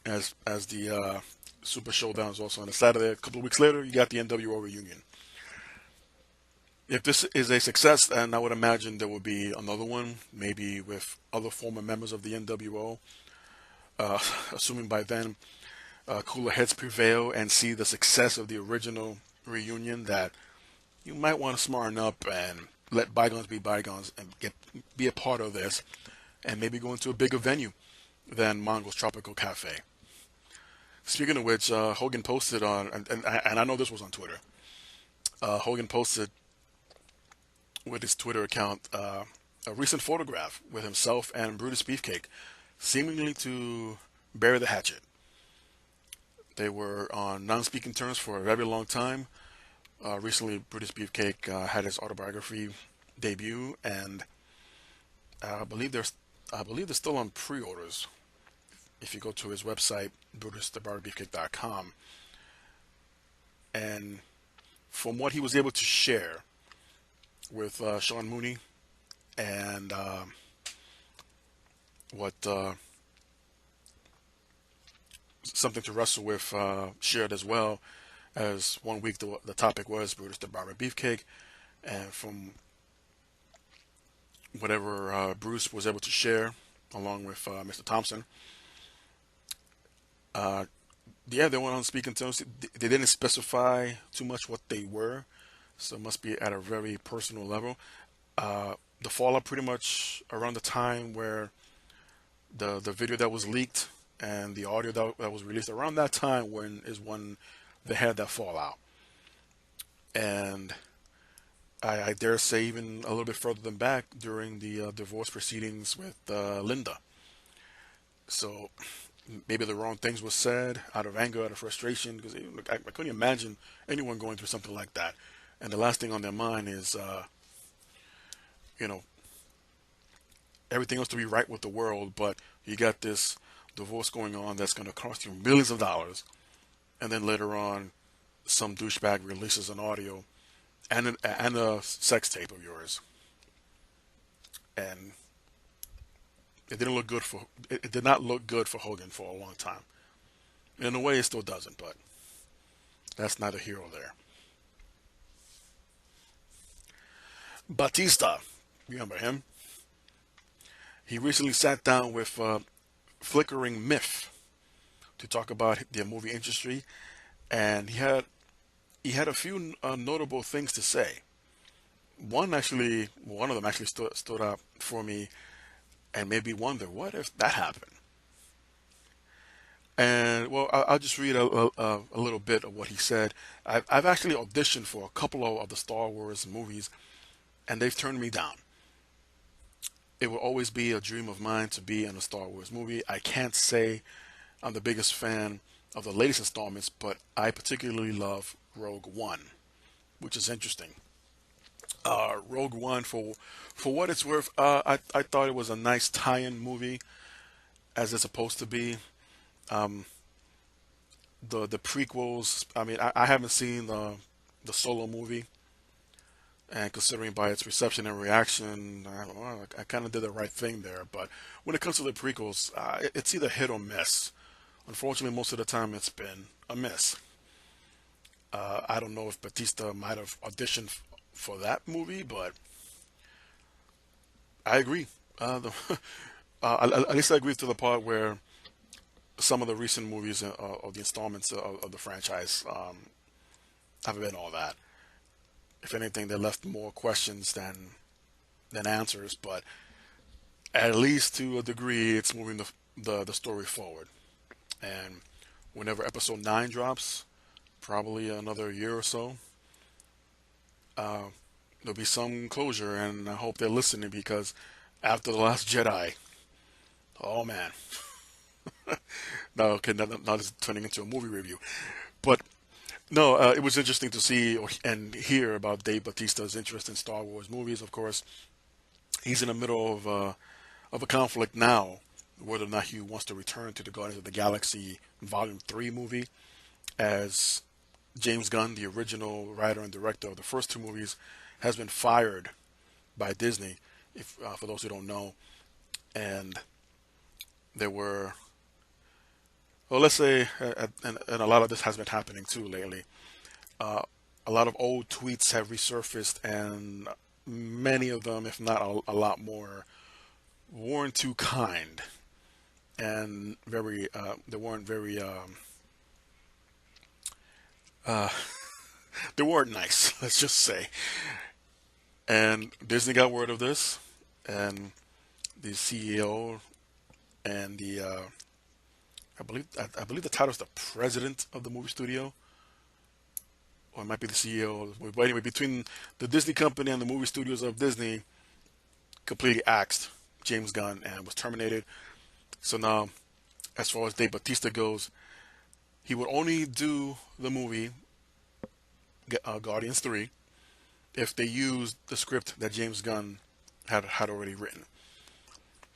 as the Super Show-down is also on a Saturday. A couple of weeks later, you got the NWO reunion. If this is a success, then I would imagine there will be another one, maybe with other former members of the NWO. Assuming by then cooler heads prevail and see the success of the original reunion, that you might want to smarten up and let bygones be bygones and be a part of this, and maybe go into a bigger venue than Mongo's Tropical Cafe. Speaking of which, Hogan posted on, and I know this was on Twitter. Hogan posted with his Twitter account a recent photograph with himself and Brutus Beefcake, seemingly to bury the hatchet. They were on non-speaking terms for a very long time. Recently, Brutus Beefcake had his autobiography debut, and I believe they're still on pre-orders. If you go to his website, brutusthebarberbeefcake.com, and from what he was able to share with Sean Mooney, and what Something to Wrestle With shared as well, as one week the topic was Brutus the Barber Beefcake, and from whatever Bruce was able to share along with Mr. Thompson, they went on speaking terms. They didn't specify too much what they were, so it must be at a very personal level. The fallout pretty much around the time where the video that was leaked and the audio that was released, around that time when they had that fallout. And I dare say even a little bit further than back during the divorce proceedings with Linda. So maybe the wrong things were said out of anger, out of frustration, because I couldn't imagine anyone going through something like that. And the last thing on their mind is, everything else to be right with the world, but you got this divorce going on that's going to cost you millions of dollars, and then later on, some douchebag releases an audio and a sex tape of yours, and it did not look good for Hogan for a long time. In a way, it still doesn't, but that's neither here or there. Batista, you remember him? He recently sat down with Flickering Myth to talk about the movie industry, and he had a few notable things to say. One of them actually stood out for me and made me wonder, what if that happened? And well, I'll just read a little bit of what he said. I've actually auditioned for a couple of the Star Wars movies, and they've turned me down. It will always be a dream of mine to be in a Star Wars movie. I can't say I'm the biggest fan of the latest installments, but I particularly love Rogue One, which is interesting. Rogue One, for what it's worth, I thought it was a nice tie-in movie, as it's supposed to be. Um, the prequels. I mean, I haven't seen the solo movie, and considering by its reception and reaction, I don't know, I kind of did the right thing there. But when it comes to the prequels, it's either hit or miss. Unfortunately, most of the time it's been a miss. I don't know if Batista might have auditioned for that movie, but I agree. At least I agree to the part where some of the recent movies of the installments of the franchise haven't been all that. If anything, they left more questions than answers. But at least to a degree, it's moving the story forward. And whenever episode 9 drops, probably another year or so, uh, there'll be some closure. And I hope they're listening, because after the Last Jedi, oh man, no, okay, not it's turning into a movie review, but no, it was interesting to see and hear about Dave Bautista's interest in Star Wars movies. Of course, he's in the middle of a conflict now, whether or not he wants to return to the Guardians of the Galaxy Volume 3 movie, as James Gunn, the original writer and director of the first two movies, has been fired by Disney, if for those who don't know. And there were, well, let's say, and a lot of this has been happening too lately. Uh, a lot of old tweets have resurfaced, and many of them, if not a lot more, weren't too kind, and they weren't very uh, they weren't nice. Let's just say. And Disney got word of this, and the CEO and the I believe the title is the president of the movie studio, or it might be the CEO. But anyway, between the Disney company and the movie studios of Disney, completely axed James Gunn and was terminated. So now, as far as Dave Bautista goes, he would only do the movie Guardians 3 if they used the script that James Gunn had already written,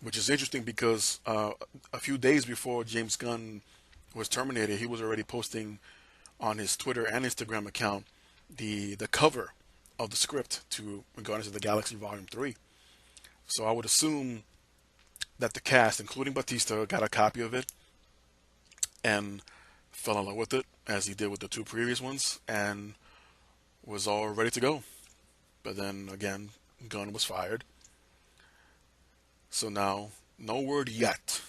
which is interesting because a few days before James Gunn was terminated, he was already posting on his Twitter and Instagram account the cover of the script to Guardians of the Galaxy Volume 3. So I would assume that the cast, including Batista, got a copy of it and fell in love with it, as he did with the two previous ones, and was all ready to go. But then again, Gunn was fired. So now, no word yet.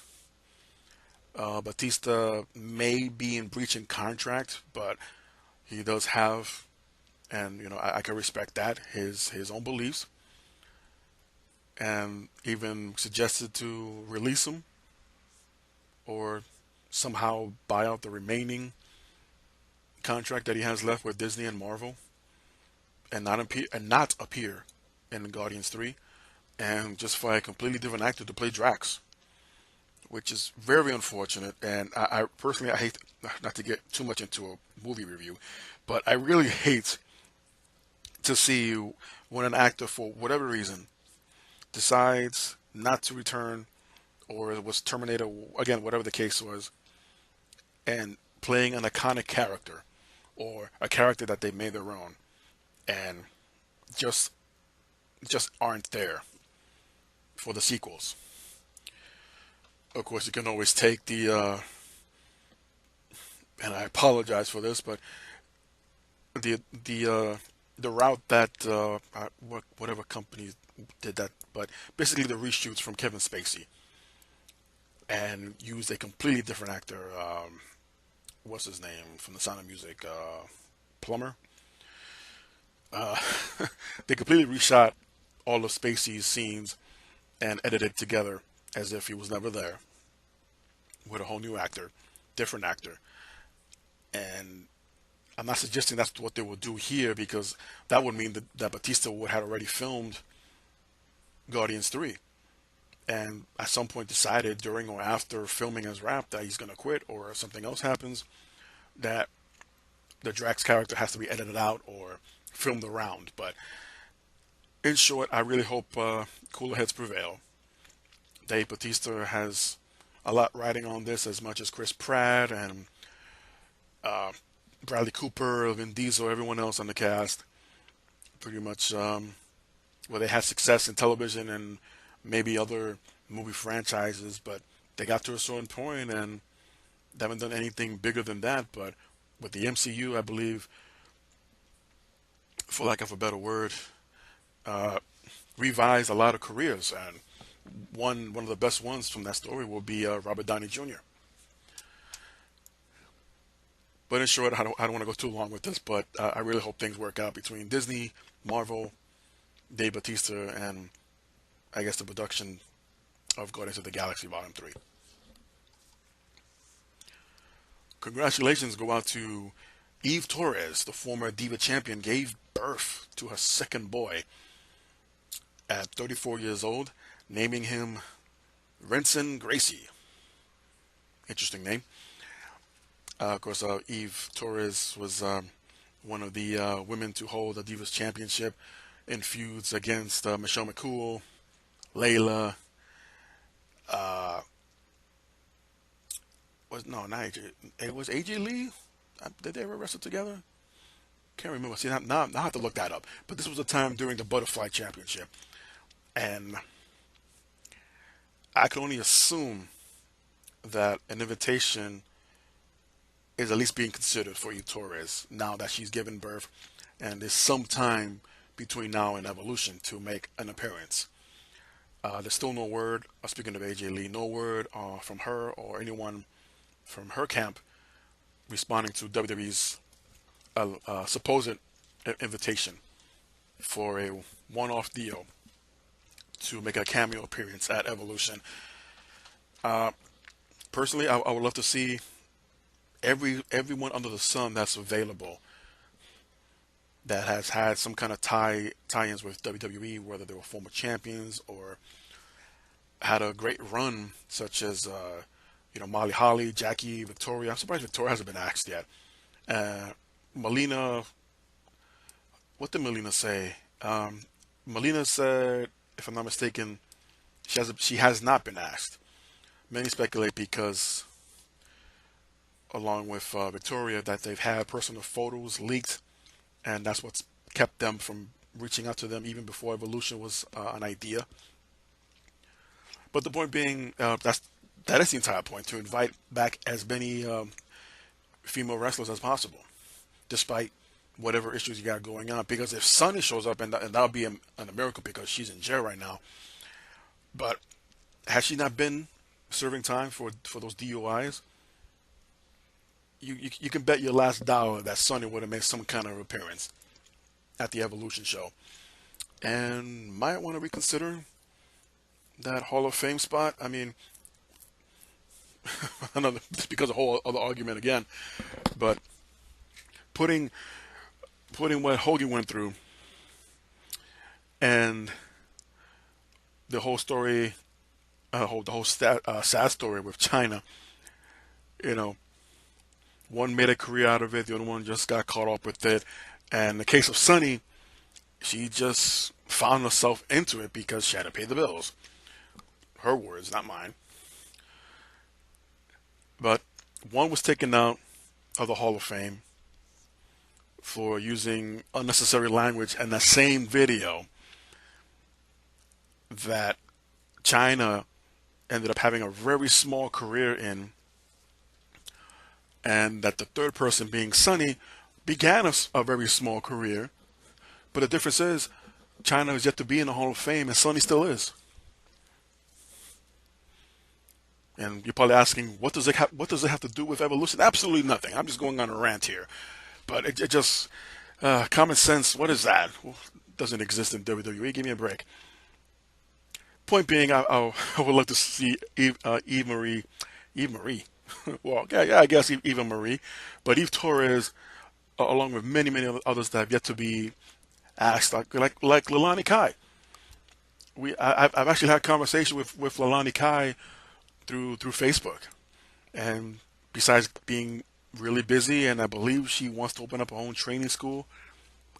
Batista may be in breaching contract, but he does have, and I can respect that, his own beliefs, and even suggested to release him or somehow buy out the remaining contract that he has left with Disney and Marvel, and not appear in Guardians 3, and just find a completely different actor to play Drax, which is very unfortunate. And I personally, I hate, not to get too much into a movie review, but I really hate to see when an actor, for whatever reason, decides not to return or was terminated, again, whatever the case was, and playing an iconic character or a character that they made their own, and just aren't there for the sequels. Of course, you can always take and I apologize for this, but the the uh, the route that whatever company did that, but basically the reshoots from Kevin Spacey and used a completely different actor. What's his name from The Sound of Music? Plummer. Uh, they completely reshot all of Spacey's scenes and edited together as if he was never there with a whole new actor, different actor. And I'm not suggesting that's what they will do here because that would mean that Batista would have already filmed Guardians 3 and at some point decided during or after filming his wrap that he's going to quit or something else happens that the Drax character has to be edited out or filmed around. But in short, I really hope cooler heads prevail. Dave Batista has a lot riding on this as much as Chris Pratt and Bradley Cooper, Vin Diesel, everyone else on the cast. Pretty much where they had success in television and maybe other movie franchises, but they got to a certain point and they haven't done anything bigger than that. But with the MCU, I believe, for lack of a better word, revised a lot of careers, and one of the best ones from that story will be Robert Downey Jr. But in short, I don't want to go too long with this, but I really hope things work out between Disney, Marvel, Dave Batista, and I guess the production of Guardians of the Galaxy Volume 3. Congratulations go out to Eve Torres, the former Diva champion, gave birth to her second boy at 34 years old, naming him Renson Gracie. Interesting name. Of course, Eve Torres was one of the women to hold the Divas Championship in feuds against Michelle McCool, Layla, not AJ. It was AJ Lee. Did they ever wrestle together? Can't remember. See, now I have to look that up. But this was a time during the Butterfly Championship, and I can only assume that an invitation is at least being considered for Eve Torres now that she's given birth, and there's some time between now and Evolution to make an appearance. There's still no word, speaking of AJ Lee, no word from her or anyone from her camp responding to WWE's supposed invitation for a one-off deal to make a cameo appearance at Evolution. Personally, I would love to see everyone under the sun that's available that has had some kind of tie-ins with WWE, whether they were former champions or had a great run, such as Molly Holly, Jackie, Victoria. I'm surprised Victoria hasn't been asked yet. Melina, what did Melina say? Melina said, if I'm not mistaken, she has not been asked. Many speculate because, along with Victoria, that they've had personal photos leaked, and that's what's kept them from reaching out to them even before Evolution was an idea. But the point being, that is the entire point, to invite back as many female wrestlers as possible, despite whatever issues you got going on. Because if Sunny shows up, and that'll be a miracle because she's in jail right now. But has she not been serving time for those DUIs? You can bet your last dollar that Sunny would have made some kind of appearance at the Evolution show, and might want to reconsider that Hall of Fame spot. I mean, another just because a whole other argument again, but putting what Hogan went through and the whole story, the whole sad story with China, one made a career out of it, the other one just got caught up with it. And in the case of Sunny, she just found herself into it because she had to pay the bills. Her words, not mine. But one was taken out of the Hall of Fame for using unnecessary language in the same video that China ended up having a very small career in and that the third person, being Sunny, began a very small career. But the difference is, China is yet to be in the Hall of Fame, and Sunny still is. And you're probably asking, what does it have to do with evolution? Absolutely nothing. I'm just going on a rant here, but it just common sense. What is that? Well, doesn't exist in WWE. Give me a break. Point being, I would love to see Eve Marie, Eve Marie. Well, yeah, I guess Eva Marie, but Eve Torres, along with many others that have yet to be asked, like Leilani Kai. I've actually had a conversation with Leilani Kai through Facebook, and besides being really busy, and I believe she wants to open up her own training school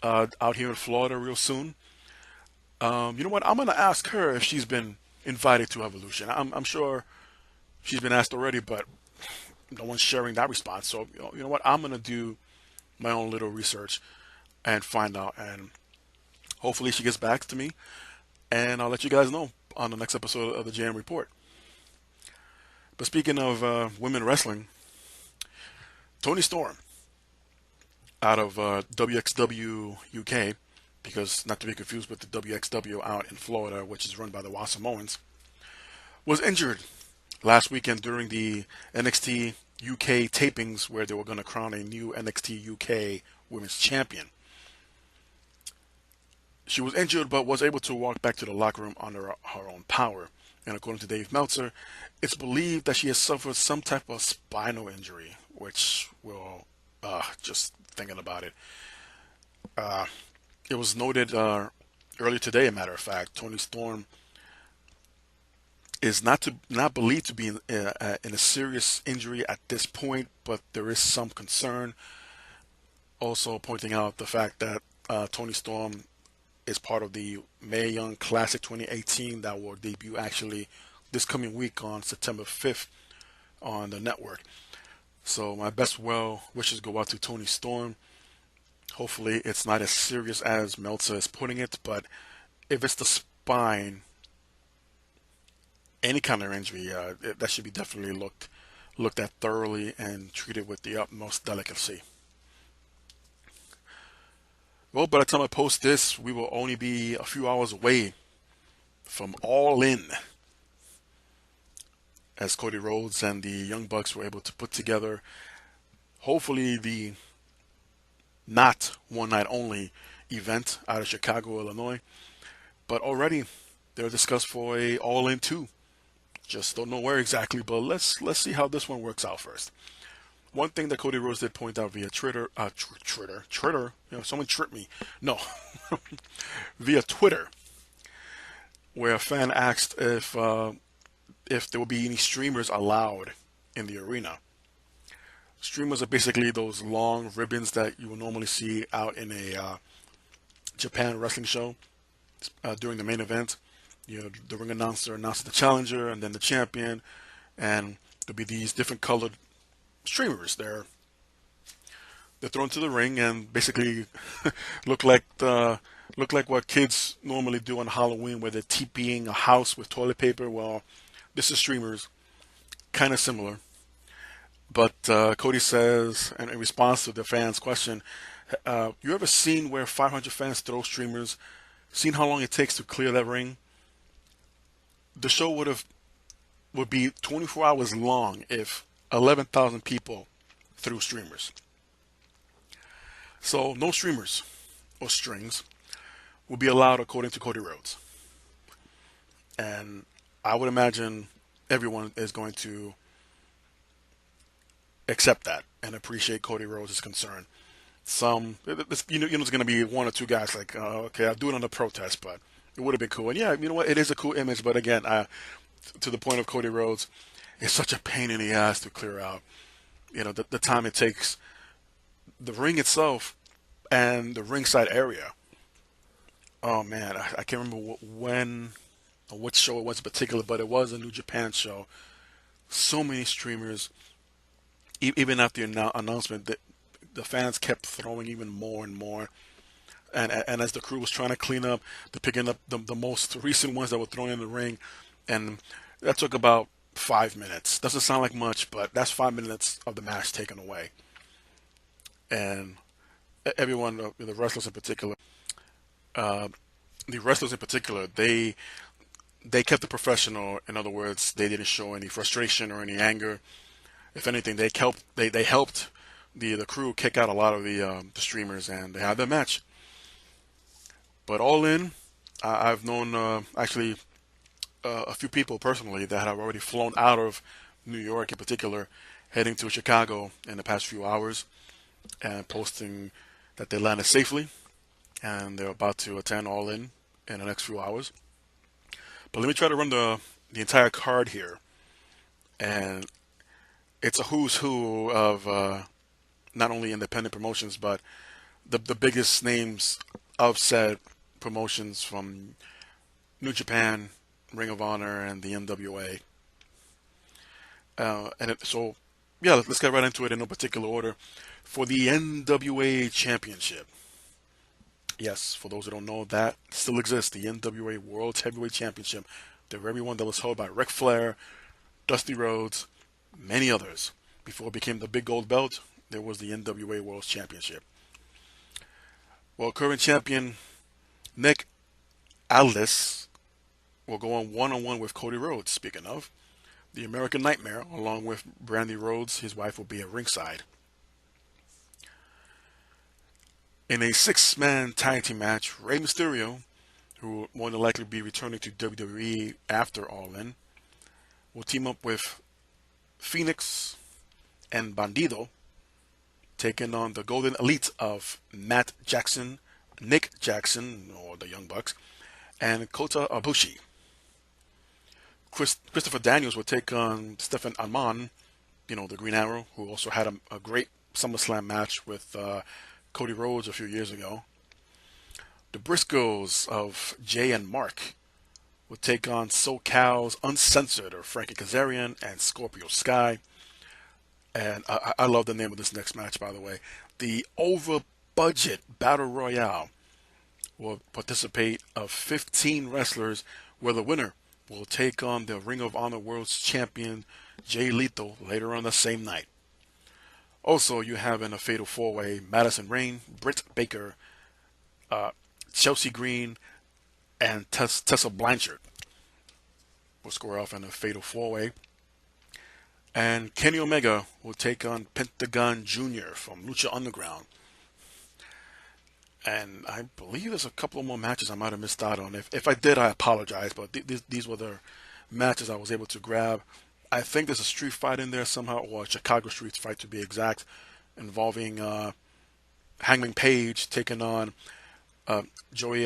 out here in Florida real soon. You know what? I'm gonna ask her if she's been invited to Evolution. I'm sure she's been asked already, but no one's sharing that response. So you know what? I'm gonna do my own little research and find out, and hopefully she gets back to me, and I'll let you guys know on the next episode of the JM Report. But speaking of women wrestling, Toni Storm out of WXW UK, because not to be confused with the WXW out in Florida, which is run by the Awesome Owens, was injured last weekend during the NXT UK tapings where they were going to crown a new NXT UK Women's Champion. She was injured but was able to walk back to the locker room under her own power. And according to Dave Meltzer, it's believed that she has suffered some type of spinal injury, which will, just thinking about it, it was noted earlier today, a matter of fact, Toni Storm is not believed to be in a serious injury at this point, but there is some concern. Also pointing out the fact that Toni Storm is part of the Mae Young Classic 2018 that will debut actually this coming week on September 5th on the network. So my best well wishes go out to Toni Storm. Hopefully it's not as serious as Meltzer is putting it, but if it's the spine, any kind of injury, that should be definitely looked at thoroughly and treated with the utmost delicacy. Well, by the time I post this, we will only be a few hours away from All In, as Cody Rhodes and the Young Bucks were able to put together, hopefully, the not one night only event out of Chicago, Illinois. But already they're discussed for a All In 2. Just don't know where exactly, but let's see how this one works out first. One thing that Cody Rhodes did point out via Twitter, someone tripped me. No, via Twitter, where a fan asked if there will be any streamers allowed in the arena. Streamers are basically those long ribbons that you will normally see out in a Japan wrestling show during the main event. You know, the ring announcer announces the challenger and then the champion, and there'll be these different colored streamers. They're thrown to the ring and basically look like what kids normally do on Halloween, where they're TPing a house with toilet paper. Well, this is streamers, kind of similar. But Cody says, and in response to the fans' question, you ever seen where 500 fans throw streamers? Seen how long it takes to clear that ring? The show would be 24 hours long if 11,000 people threw streamers. So no streamers or strings will be allowed according to Cody Rhodes. And I would imagine everyone is going to accept that and appreciate Cody Rhodes' concern. There's going to be one or two guys like, okay, I'll do it under protest, but it would have been cool. And yeah, you know what? It is a cool image, but again, to the point of Cody Rhodes, it's such a pain in the ass to clear out. You know, the time it takes, the ring itself and the ringside area. Oh man, I can't remember when or what show it was in particular, but it was a New Japan show. So many streamers. Even after the announcement, the fans kept throwing even more and more. And as the crew was trying to clean up, they're picking up the most recent ones that were thrown in the ring. And that took about 5 minutes. Doesn't sound like much, but that's 5 minutes of the match taken away. And everyone, the wrestlers in particular, uh, they kept it professional. In other words, they didn't show any frustration or any anger. If anything, they helped the crew kick out a lot of the streamers, and they had their match. But all in, I've known actually a few people personally that have already flown out of New York in particular, heading to Chicago in the past few hours and posting that they landed safely and they're about to attend All in the next few hours. But let me try to run the entire card here, and it's a who's who of not only independent promotions but the biggest names of said promotions from New Japan, Ring of Honor, and the NWA. So, yeah, let's get right into it in no particular order. For the NWA Championship, yes, for those who don't know, that still exists. The NWA World Heavyweight Championship, the very one that was held by Ric Flair, Dusty Rhodes, many others. Before it became the big gold belt, there was the NWA World Championship. Well, current champion Nick Aldis will go on one-on-one with Cody Rhodes. Speaking of, the American Nightmare, along with Brandy Rhodes, his wife, will be at ringside. In a six-man tag team match, Rey Mysterio, who will more than likely be returning to WWE after All In, will team up with Phoenix and Bandido, taking on the Golden Elite of Matt Jackson, Nick Jackson, or the Young Bucks, and Kota Ibushi. Christopher Daniels will take on Stefan Amon, the Green Arrow, who also had a great SummerSlam match with Cody Rhodes a few years ago. The Briscoes of Jay and Mark will take on SoCal's Uncensored, or Frankie Kazarian and Scorpio Sky. And I love the name of this next match, by the way. The over-budget Battle Royale will participate of 15 wrestlers, where the winner will take on the Ring of Honor World's Champion Jay Lethal later on the same night. Also, you have in a fatal four-way Madison Rayne, Britt Baker, Chelsea Green, and Tessa Blanchard will score off in a fatal four-way. And Kenny Omega will take on Pentagon Jr. from Lucha Underground. And I believe there's a couple of more matches I might have missed out on. If I did, I apologize, but these were the matches I was able to grab. I think there's a street fight in there somehow, or a Chicago street fight to be exact, involving Hangman Page taking on Joey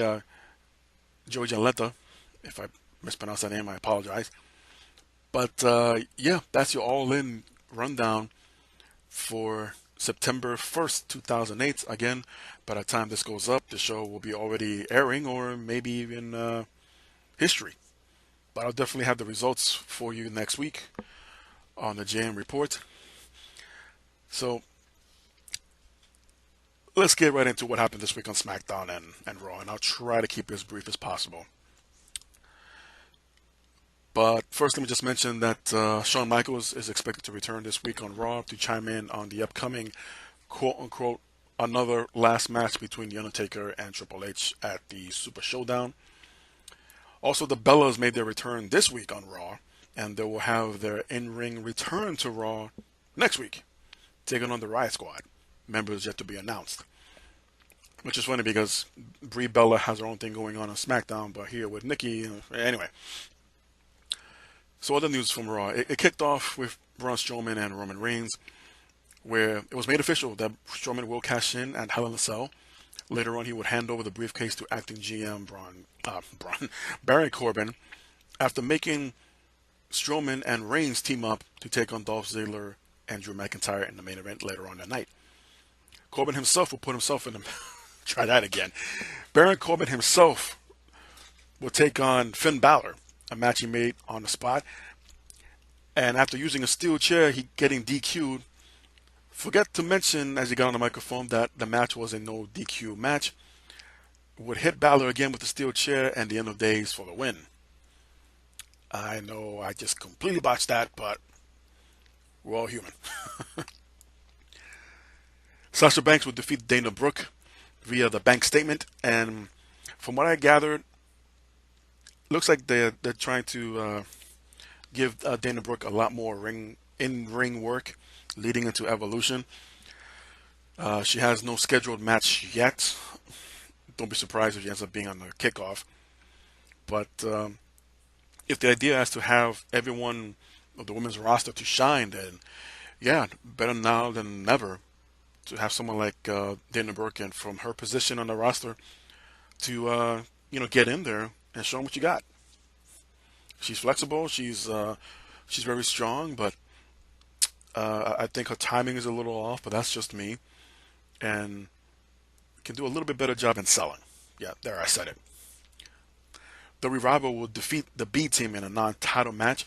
Janela. If I mispronounced that name, I apologize. But yeah, that's your all-in rundown for September 1st, 2008. Again, by the time this goes up, the show will be already airing, or maybe even history. But I'll definitely have the results for you next week on the JM Report. So let's get right into what happened this week on Smackdown and Raw, and I'll try to keep it as brief as possible. But first, let me just mention that Shawn Michaels is expected to return this week on Raw to chime in on the upcoming quote-unquote another last match between The Undertaker and Triple H at the Super Show-down. Also, the Bellas made their return this week on Raw, and they will have their in-ring return to Raw next week, taking on the Riot Squad. Members yet to be announced. Which is funny because Brie Bella has her own thing going on SmackDown, but here with Nikki, anyway. So other news from Raw. It kicked off with Braun Strowman and Roman Reigns, where it was made official that Strowman will cash in at Hell in a Cell. Later on, he would hand over the briefcase to acting GM Baron Corbin, after making Strowman and Reigns team up to take on Dolph Ziggler and Drew McIntyre in the main event later on that night. Corbin himself will put himself in the... Try that again. Baron Corbin himself will take on Finn Balor, a match he made on the spot. And after using a steel chair, he getting DQ'd. Forget to mention, as he got on the microphone, that the match was a no DQ match. Would hit Balor again with the steel chair and the end of days for the win. I know I just completely botched that, but we're all human. Sasha Banks would defeat Dana Brooke via the bank statement, and from what I gathered, looks like they're trying to give Dana Brooke a lot more ring work leading into Evolution. She has no scheduled match yet. Don't be surprised if she ends up being on the kickoff. But if the idea is to have everyone of the women's roster to shine, then yeah, better now than never to have someone like Dana Brooke, and from her position on the roster to get in there and show them what you got. She's flexible. She's very strong, but I think her timing is a little off. But that's just me, and can do a little bit better job in selling. Yeah, there, I said it. The Revival will defeat the B Team in a non-title match,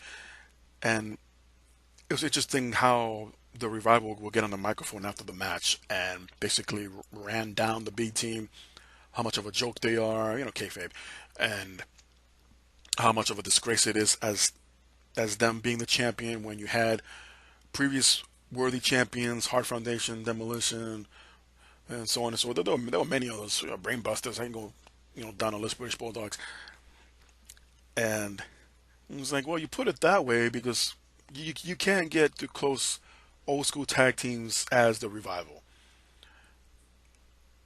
and it was interesting how the Revival will get on the microphone after the match and basically ran down the B Team, how much of a joke they are, kayfabe, and how much of a disgrace it is as them being the champion when you had previous worthy champions, Heart Foundation, Demolition, and so on and so forth. There were many others, Brainbusters. I can go, down the list, British Bulldogs, and it was like, well, you put it that way because you can't get to close old school tag teams as the Revival.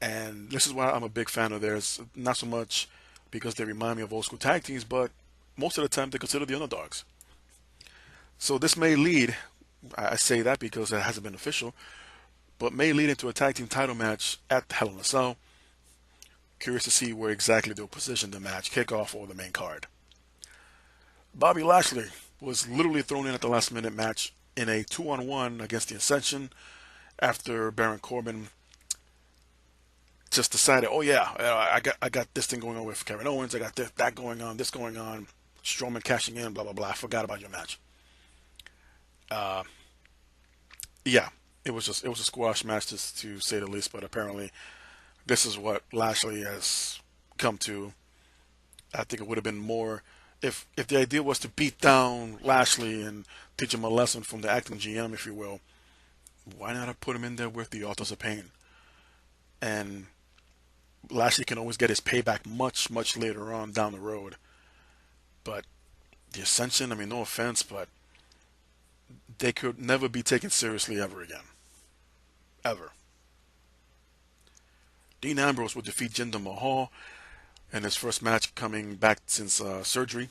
And this is why I'm a big fan of theirs. Not so much because they remind me of old school tag teams, but most of the time they consider the underdogs. So this may lead, I say that because it hasn't been official, but may lead into a tag team title match at Hell in a Cell. Curious to see where exactly they'll position the match, kickoff or the main card. Bobby Lashley was literally thrown in at the last minute match in a 2-on-1 against the Ascension after Baron Corbin just decided, oh yeah, I got this thing going on with Kevin Owens, I got that going on, this going on, Strowman cashing in, blah blah blah. I forgot about your match. Yeah, it was a squash match, to say the least. But apparently, this is what Lashley has come to. I think it would have been more if the idea was to beat down Lashley and teach him a lesson from the acting GM, if you will. Why not have put him in there with the Authors of Pain? And Lashley can always get his payback much later on down the road. But the Ascension, I mean, no offense, but they could never be taken seriously ever again. Ever. Dean Ambrose will defeat Jinder Mahal in his first match coming back since surgery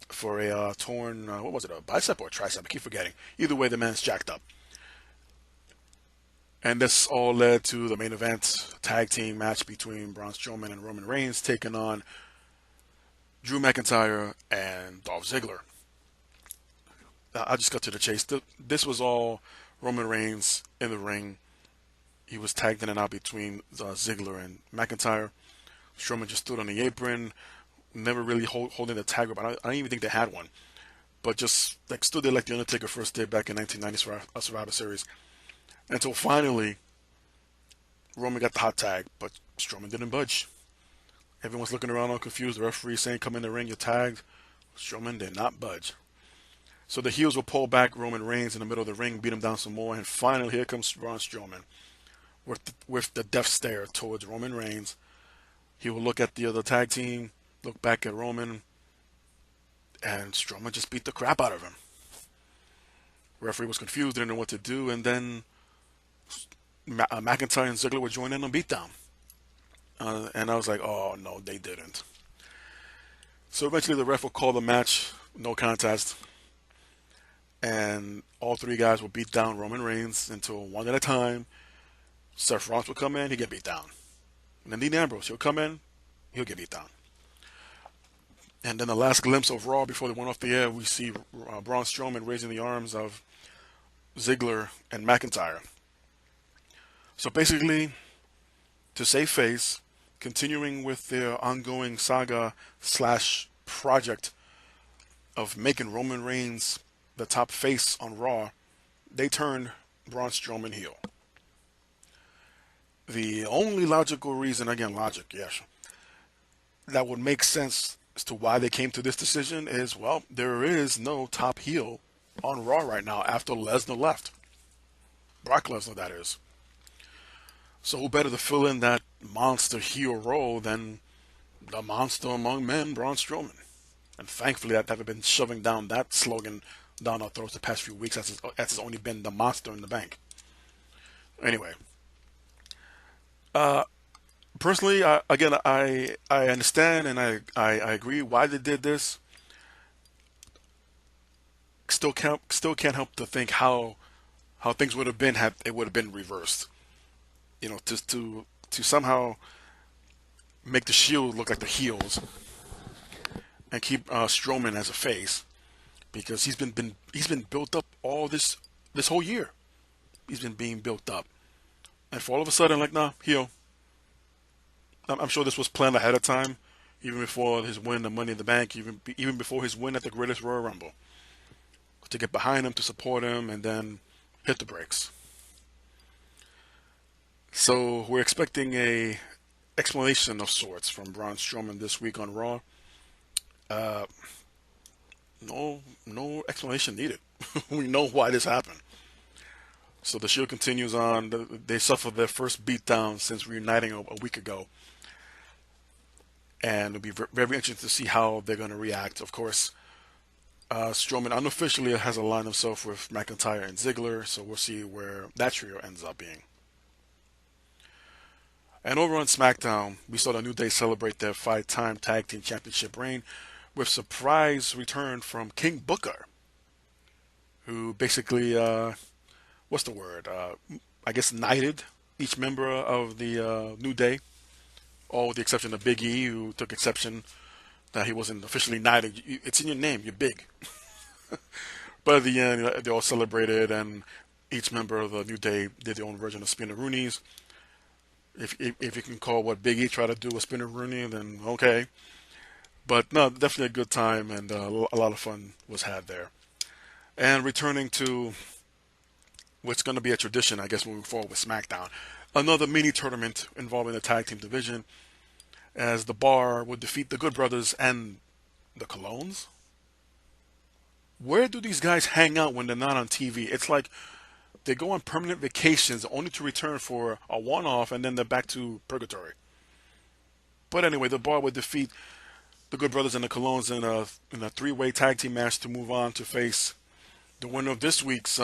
for a torn, what was it, a bicep or a tricep? I keep forgetting. Either way, the man's jacked up. And this all led to the main event tag team match between Braun Strowman and Roman Reigns taking on Drew McIntyre and Dolph Ziggler. I'll just cut to the chase. This was all Roman Reigns in the ring. He was tagged in and out between Ziggler and McIntyre. Strowman just stood on the apron, never really holding the tag up. I don't even think they had one, but just like stood there like the Undertaker first did back in 1990 Survivor Series. Until finally, Roman got the hot tag, but Strowman didn't budge. Everyone's looking around all confused. The referee saying, come in the ring, you're tagged. Strowman did not budge. So the heels will pull back Roman Reigns in the middle of the ring, beat him down some more, and finally here comes Braun Strowman with the death stare towards Roman Reigns. He will look at the other tag team, look back at Roman, and Strowman just beat the crap out of him. Referee was confused, didn't know what to do, and then McIntyre and Ziggler were joining in on beatdown. And I was like, oh, no, they didn't. So eventually the ref will call the match, no contest. And all three guys will beat down Roman Reigns until one at a time. Seth Rollins will come in, he'll get beat down. And then Dean Ambrose, he'll come in, he'll get beat down. And then the last glimpse of Raw before they went off the air, we see Braun Strowman raising the arms of Ziggler and McIntyre. So basically, to save face, continuing with their ongoing saga / project of making Roman Reigns the top face on Raw, they turned Braun Strowman heel. The only logical reason, again, logic, yes, that would make sense as to why they came to this decision is, well, there is no top heel on Raw right now after Lesnar left. Brock Lesnar, that is. So who better to fill in that monster heel role than the monster among men, Braun Strowman? And thankfully, that have been shoving down that slogan down our throats the past few weeks, as it's only been the monster in the bank. Anyway, personally, I understand and I agree why they did this. Still can't help to think how things would have been had it would have been reversed. You know, to somehow make the Shield look like the heels and keep Strowman as a face, because he's been built up all this whole year. He's been being built up, and for all of a sudden, like, nah, heel. I'm sure this was planned ahead of time, even before his win, the Money in the Bank, even before his win at the Greatest Royal Rumble, to get behind him, to support him, and then hit the brakes. So we're expecting a explanation of sorts from Braun Strowman this week on Raw. Uh, no explanation needed. We know why this happened. So the Shield continues on. They suffered their first beatdown since reuniting a week ago, and it'll be very interesting to see how they're going to react. Of course, Strowman unofficially has aligned himself with McIntyre and Ziggler, so we'll see where that trio ends up being. And over on Smackdown, we saw the New Day celebrate their 5-time Tag Team Championship reign with surprise return from King Booker, who basically, what's the word? I guess knighted each member of the New Day, all with the exception of Big E, who took exception that he wasn't officially knighted. It's in your name, you're big. But at the end, they all celebrated, and each member of the New Day did their own version of Spinneroonies. If you can call what Big E tried to do a Spinneroonie, then okay. But no, definitely a good time, and a lot of fun was had there. And returning to what's going to be a tradition, I guess, moving forward with SmackDown, another mini tournament involving the tag team division, as the Bar would defeat the Good Brothers and the Colognes. Where do these guys hang out when they're not on TV? It's like they go on permanent vacations only to return for a one-off, and then they're back to purgatory. But anyway, the Bar would defeat the Good Brothers and the Colognes in a three-way tag team match to move on to face the winner of this week's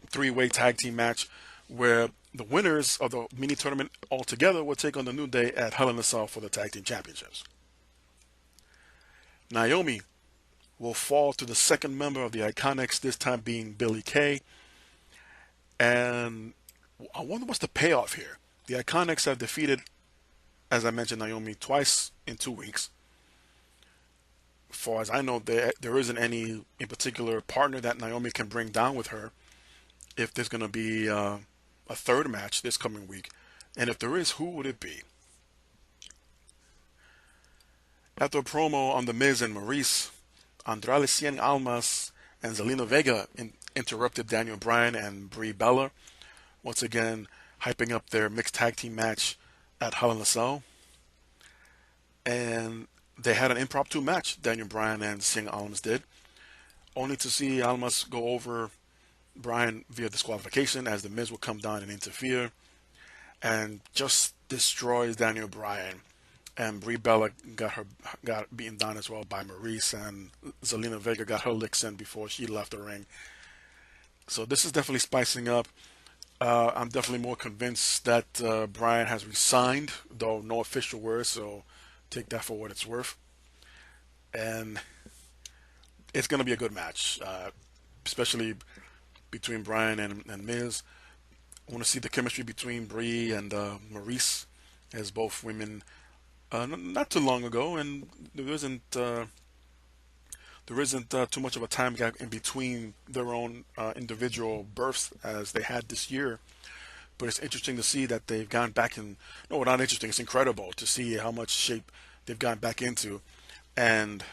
three-way tag team match, where the winners of the mini tournament altogether will take on the New Day at Hell in a Cell for the tag team championships. Naomi will fall to the second member of the Iconics, this time being Billie Kay. And I wonder what's the payoff here. The Iconics have defeated, as I mentioned, Naomi twice in 2 weeks. As far as I know, there isn't any in particular partner that Naomi can bring down with her if there's going to be a third match this coming week. And if there is, who would it be? After a promo on The Miz and Maurice, Andrade Cien Almas and Zelina Vega interrupted Daniel Bryan and Brie Bella, once again hyping up their mixed tag team match at Hell in a Cell. And they had an impromptu match, Daniel Bryan and Cien Almas did, only to see Almas go over Bryan via disqualification, as The Miz will come down and interfere and just destroys Daniel Bryan. And Brie Bella got beaten down as well by Maurice, and Zelina Vega got her licks in before she left the ring. So this is definitely spicing up. I'm definitely more convinced that Bryan has resigned, though no official word, so take that for what it's worth. And it's going to be a good match, especially between Bryan and Miz. I want to see the chemistry between Brie and Maurice, as both women not too long ago, and there isn't too much of a time gap in between their own individual births as they had this year. But it's interesting to see that they've gone back in. No, not interesting. It's incredible to see how much shape they've gone back into, and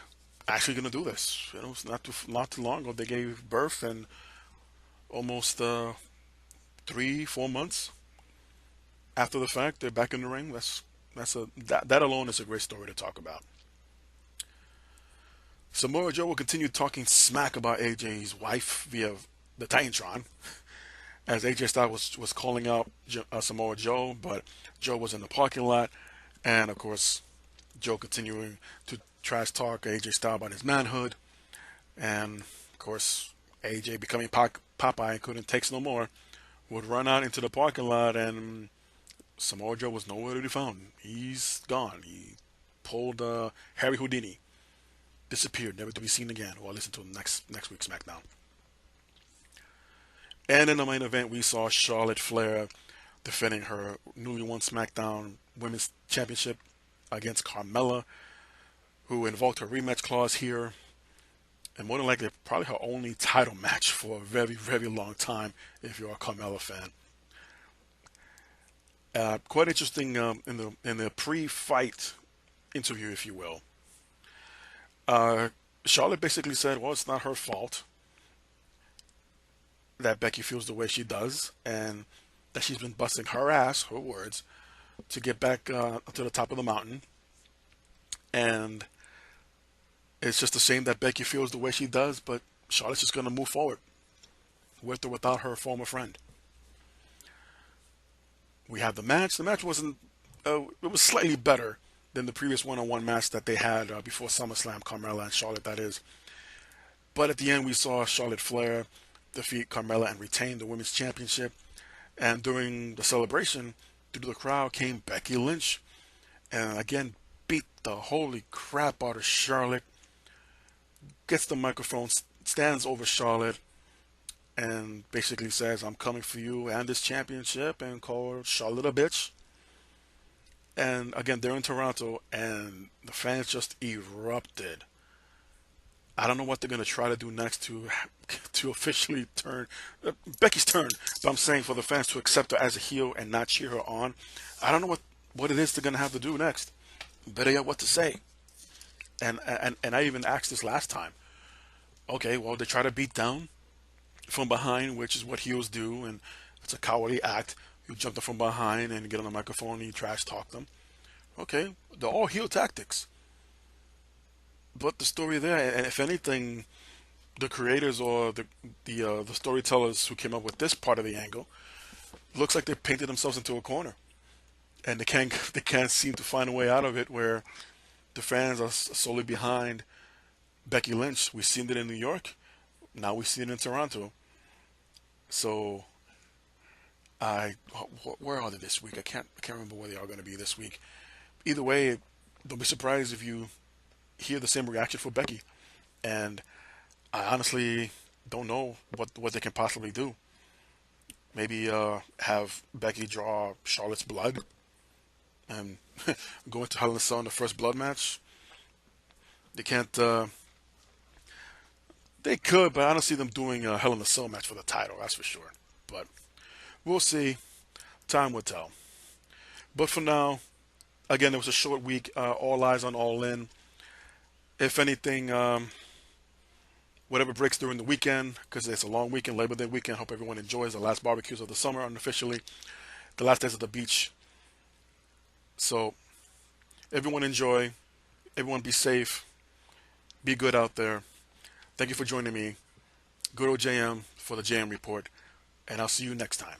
actually going to do this. You know, it's not too long ago they gave birth, and almost 3-4 months after the fact, they're back in the ring. That alone is a great story to talk about. Samoa Joe will continue talking smack about AJ's wife via the Titantron, as AJ Styles was calling out Samoa Joe, but Joe was in the parking lot, and of course, Joe continuing to trash talk AJ Styles about his manhood, and of course, AJ becoming Popeye and couldn't take no more, would run out into the parking lot, and Samoa Joe was nowhere to be found. He's gone. He pulled Harry Houdini, disappeared, never to be seen again. Well, listen to next week's SmackDown. And in the main event, we saw Charlotte Flair defending her newly won SmackDown Women's Championship against Carmella, who invoked her rematch clause here, and more than likely probably her only title match for a very, very long time if you're a Carmella fan. Quite interesting in the pre-fight interview, if you will. Charlotte basically said, well, it's not her fault that Becky feels the way she does, and that she's been busting her ass, her words, to get back to the top of the mountain. And it's just a shame that Becky feels the way she does, but Charlotte's just going to move forward with or without her former friend. We have the match. The match wasn't, it was slightly better than the previous one-on-one match that they had before SummerSlam, Carmella and Charlotte, that is. But at the end, we saw Charlotte Flair defeat Carmella and retain the Women's Championship. And during the celebration, through the crowd came Becky Lynch. And again, beat the holy crap out of Charlotte. Gets the microphone, stands over Charlotte, and basically says, I'm coming for you and this championship, and called Charlotte a bitch. And again, they're in Toronto, and the fans just erupted. I don't know what they're going to try to do next to officially turn Becky's turn, but I'm saying for the fans to accept her as a heel and not cheer her on. I don't know what it is they're going to have to do next. Better yet, what to say. And I even asked this last time. Okay, well, they try to beat down from behind, which is what heels do, and it's a cowardly act. You jump them from behind and get on the microphone and you trash talk them. Okay, they're all heel tactics. But the story there, and if anything, the creators or the storytellers who came up with this part of the angle, looks like they painted themselves into a corner, and they can't seem to find a way out of it, where the fans are solely behind Becky Lynch. We've seen it in New York, now we see it in Toronto. So, where are they this week? I can't remember where they are going to be this week. Either way, don't be surprised if you hear the same reaction for Becky. And I honestly don't know what they can possibly do. Maybe have Becky draw Charlotte's blood and go into Hell in a Cell in the first blood match. They can't. They could, but I don't see them doing a Hell in a Cell match for the title. That's for sure. But we'll see. Time will tell. But for now, again, it was a short week. All eyes on All In. If anything, whatever breaks during the weekend, because it's a long weekend, Labor Day weekend. Hope everyone enjoys the last barbecues of the summer, unofficially, the last days at the beach. So, everyone enjoy. Everyone be safe. Be good out there. Thank you for joining me. Good old JM for the JM Report. And I'll see you next time.